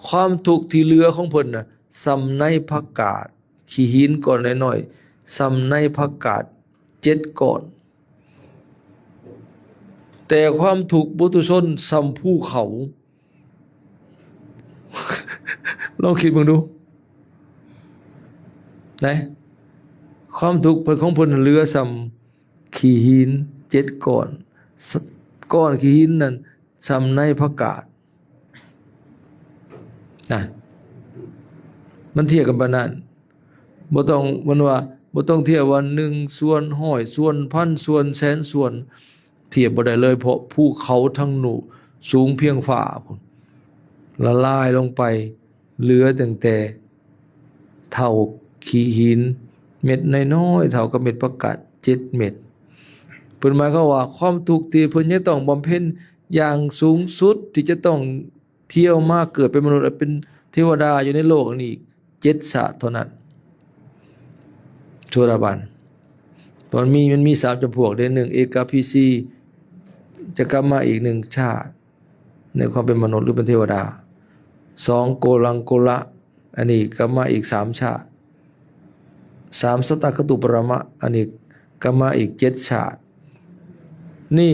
ความทุกข์ที่เหลือของเพิ่นน่ะสำในผักกาดขี้หินก้อนน้อยๆสำในผักกาด7ก้อนแต่ความทุกข์ปุถุชนสำภูเขา ลองคิดมึงดูนะความทุกข์เพิ่นของเพิ่นเหลือสำขี้หิน7ก้อนก้อนขี้หินนั้นสำในผักกาดนะมันเทียบกันปานนั้นบ่ต้องมันว่าบ่ต้องเทียบว่า1ส่วน100ส่วนพันส่วนแสนส่วนเทียบบ่ได้เลยเพราะภูเขาทั้งหนูสูงเพียงฝ่าพุ่นละลายลงไปเหลือแต่เท่าขี้หินเม็ดน้อยๆเท่ากับเม็ดผักกาด7เม็ดเพิ่นหมายความว่าความทุกข์ที่เพิ่นจะต้องบำเพ็ญอย่างสูงสุดที่จะต้องเที่ยวมาเกิดเป็นมนุษย์เป็นเทวดาอยู่ในโลกนี้7ชาติเท่านั้นโสดาบันตอนมันมี3จำพวกได้1เอกาพีซีจะกลับมาอีก1ชาติในความเป็นมนุษย์หรือเป็นเทวดา2โกลังโกละอันนี้กลับมาอีก3ชาติ3สัตตคตุปรมะอันนี้กลับมาอีก7ชาตินี่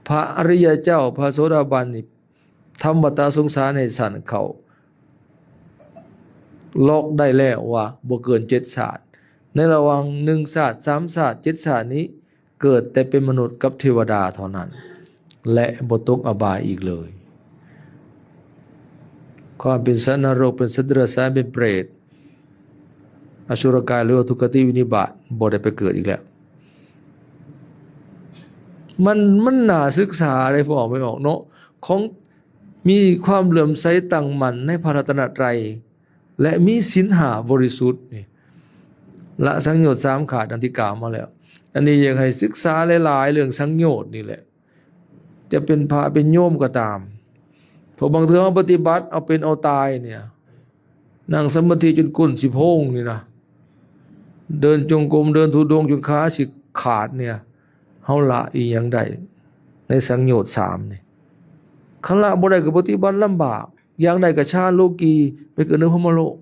พระอริยเจ้าพระโสดาบันนี่ทำวัฏสงสารให้สั่นเขาลอกได้แล้วว่าบ่เกิน7ชาติในระหว่าง1ชาติ3ชาติ7ชาตินี้เกิดแต่เป็นมนุษย์กับเทวดาเท่านั้นและบ่ตกอบายอีกเลยความเป็นสัตว์นรกเป็นสัตว์เดรัจฉานเป็นเปรตอสุรกายหรือทุกขติวินิบาตบ่ได้ไปเกิดอีกแล้วมันน่าศึกษาได้พอไม่ออกเนาะของมีความเหลื่อมใสตั้งมั่นในพระรัตนตรัยและมีศีลห้าบริสุทธิ์นี่ละสังโยชน์3ขาดดังที่กล่าวมาแล้วอันนี้ยังให้ศึกษาหลายๆเรื่องสังโยชน์นี่แหละจะเป็นพระเป็นโยมก็ตามเพราะบางเทื่อปฏิบัติเอาเป็นเอาตายเนี่ยนั่งสมาธิจนก้นสิโพงนี่นะเดินจงกรมเดินธุดงค์จนขาสิขาดเนี่ยเฮาละอีหยังได้ในสังโยชน์3นี่คันละบ่ได้ก็ปฏิบัติลำบากอย่างใดก็ชาติโลกีไปเกิดในพรหมโลก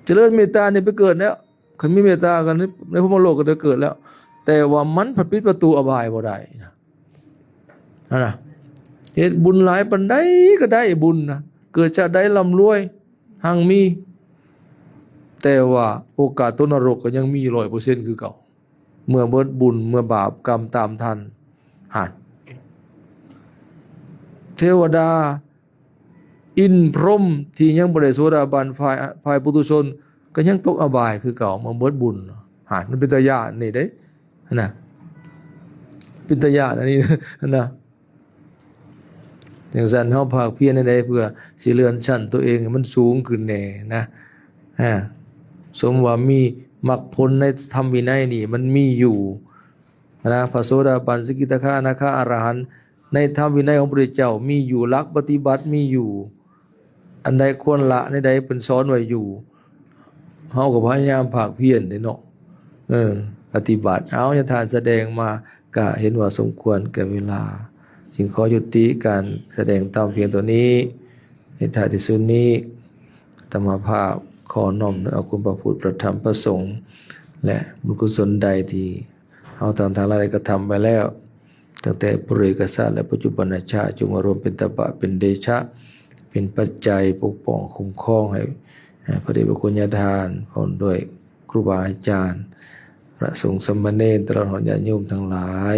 เจริญเมตตาเนี่ยไปเกิดแล้วคันมีเมตตากันในพรหมโลกก็ได้เกิดแล้วแต่ว่ามันผัดปิดประตูอบายบ่ได้นะนั่นน่ะเฮ็ดบุญหลายปานใดก็ได้บุญนะเกิดชาติใดร่ำรวยหังมีแต่ว่าโอกาสตกนรกก็ยังมี 100% คือเก่าเมื่อเบิดบุญเมื่อบาปกรรมตามทันหันเทวดาอินพรหมที่ยังบ่ได้โสดาบันฝ่ายปุถุชนก็ยังตกอบายคือเก่ามาเบิดบุญหันมันเป็นตาญาณนี่เด้นะเป็นตาญาณอันนี้นะอย่างนั้นเฮาภาคเพียรได้เพื่อสิเลื่อนชั้นตัวเองให้มันสูงขึ้นแน่นะสมว่ามีมรรคผลในธรรมวินัยนี่มันมีอยู่นะพระโสดาบันสกิทาคาอนาคาอรหันต์ในธรรมวินัยของพระพุทธเจ้ามีอยู่หลักปฏิบัติมีอยู่อันใดควรละในใดเป็นสอนไว้อยู่เฮาก็พยายามภาคเพียรเนาะปฏิบัติเอาญาทานแสดงมาก็เห็นว่าสมควรแก่เวลาจึงขอยุติการแสดงตามเพียงตัวนี้ในท้ายที่สุดนี้ธรรมภาพขอน้อมเอาคุณพระพุทธพระธรรมพระสงฆ์และบุญกุศลใดที่เอาทางอะไรก็ทำไปแล้วตั้งแต่ปุริกษัตริย์และปัจจุบันชาติจงอารมณ์เป็นตบะเป็นเดชะเป็นปัจจัยปกป้องคุ้มครองให้พระเดชพระคุณญาติทานพร้อมด้วยครูบาอาจารย์พระสงฆ์สมณเณรตลอดญาติโยมทั้งหลาย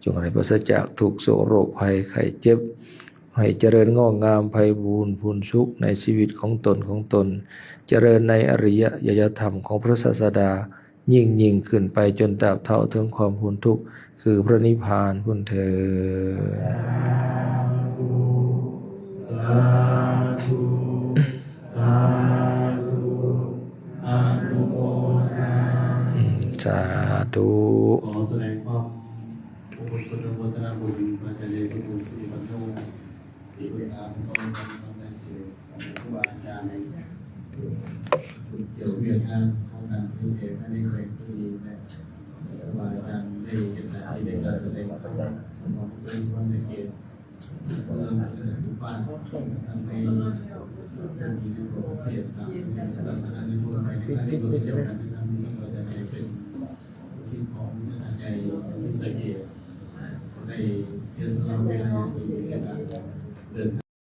จงให้ปราศจากทุกโศกโรคภัยไข้เจ็บ ให้เจริญงอกงามไพบูรย์พูนสุขในชีวิตของตน เจริญในอริยญาณธรรมของพระศาสดายิ่งขึ้นไปจนตราบเท่าถึงความพ้นทุกข์คือพระนิพพานพุนเถิด สาธุสาธุอนุโมทนา สาธุ ขอแสดงความอุปคุณโมทนาบุญพระเจริญสุขุมสิริปันโนที่ปรึกษาผู้ทรงธรรมทรงได้เสียของครูบาอาจารย์ในเกี่ยวเรื่องการของการเผยแผ่พระนิพพานผู้ดีและครูบาอาจารย์ได้เห็นและได้การแสดงธรรมสมองเป็นสมองในเขตเมืองทุกบ้านทำให้เป็นมีในตัวประเทศตามที่สถานการณ์ในทั่วไปในการที่เราเสียกันทำให้เราจะได้เป็นสิ่งของที่อาจจะสิ่งสังเกตได้เสียสละเวลาที่มีการเดินท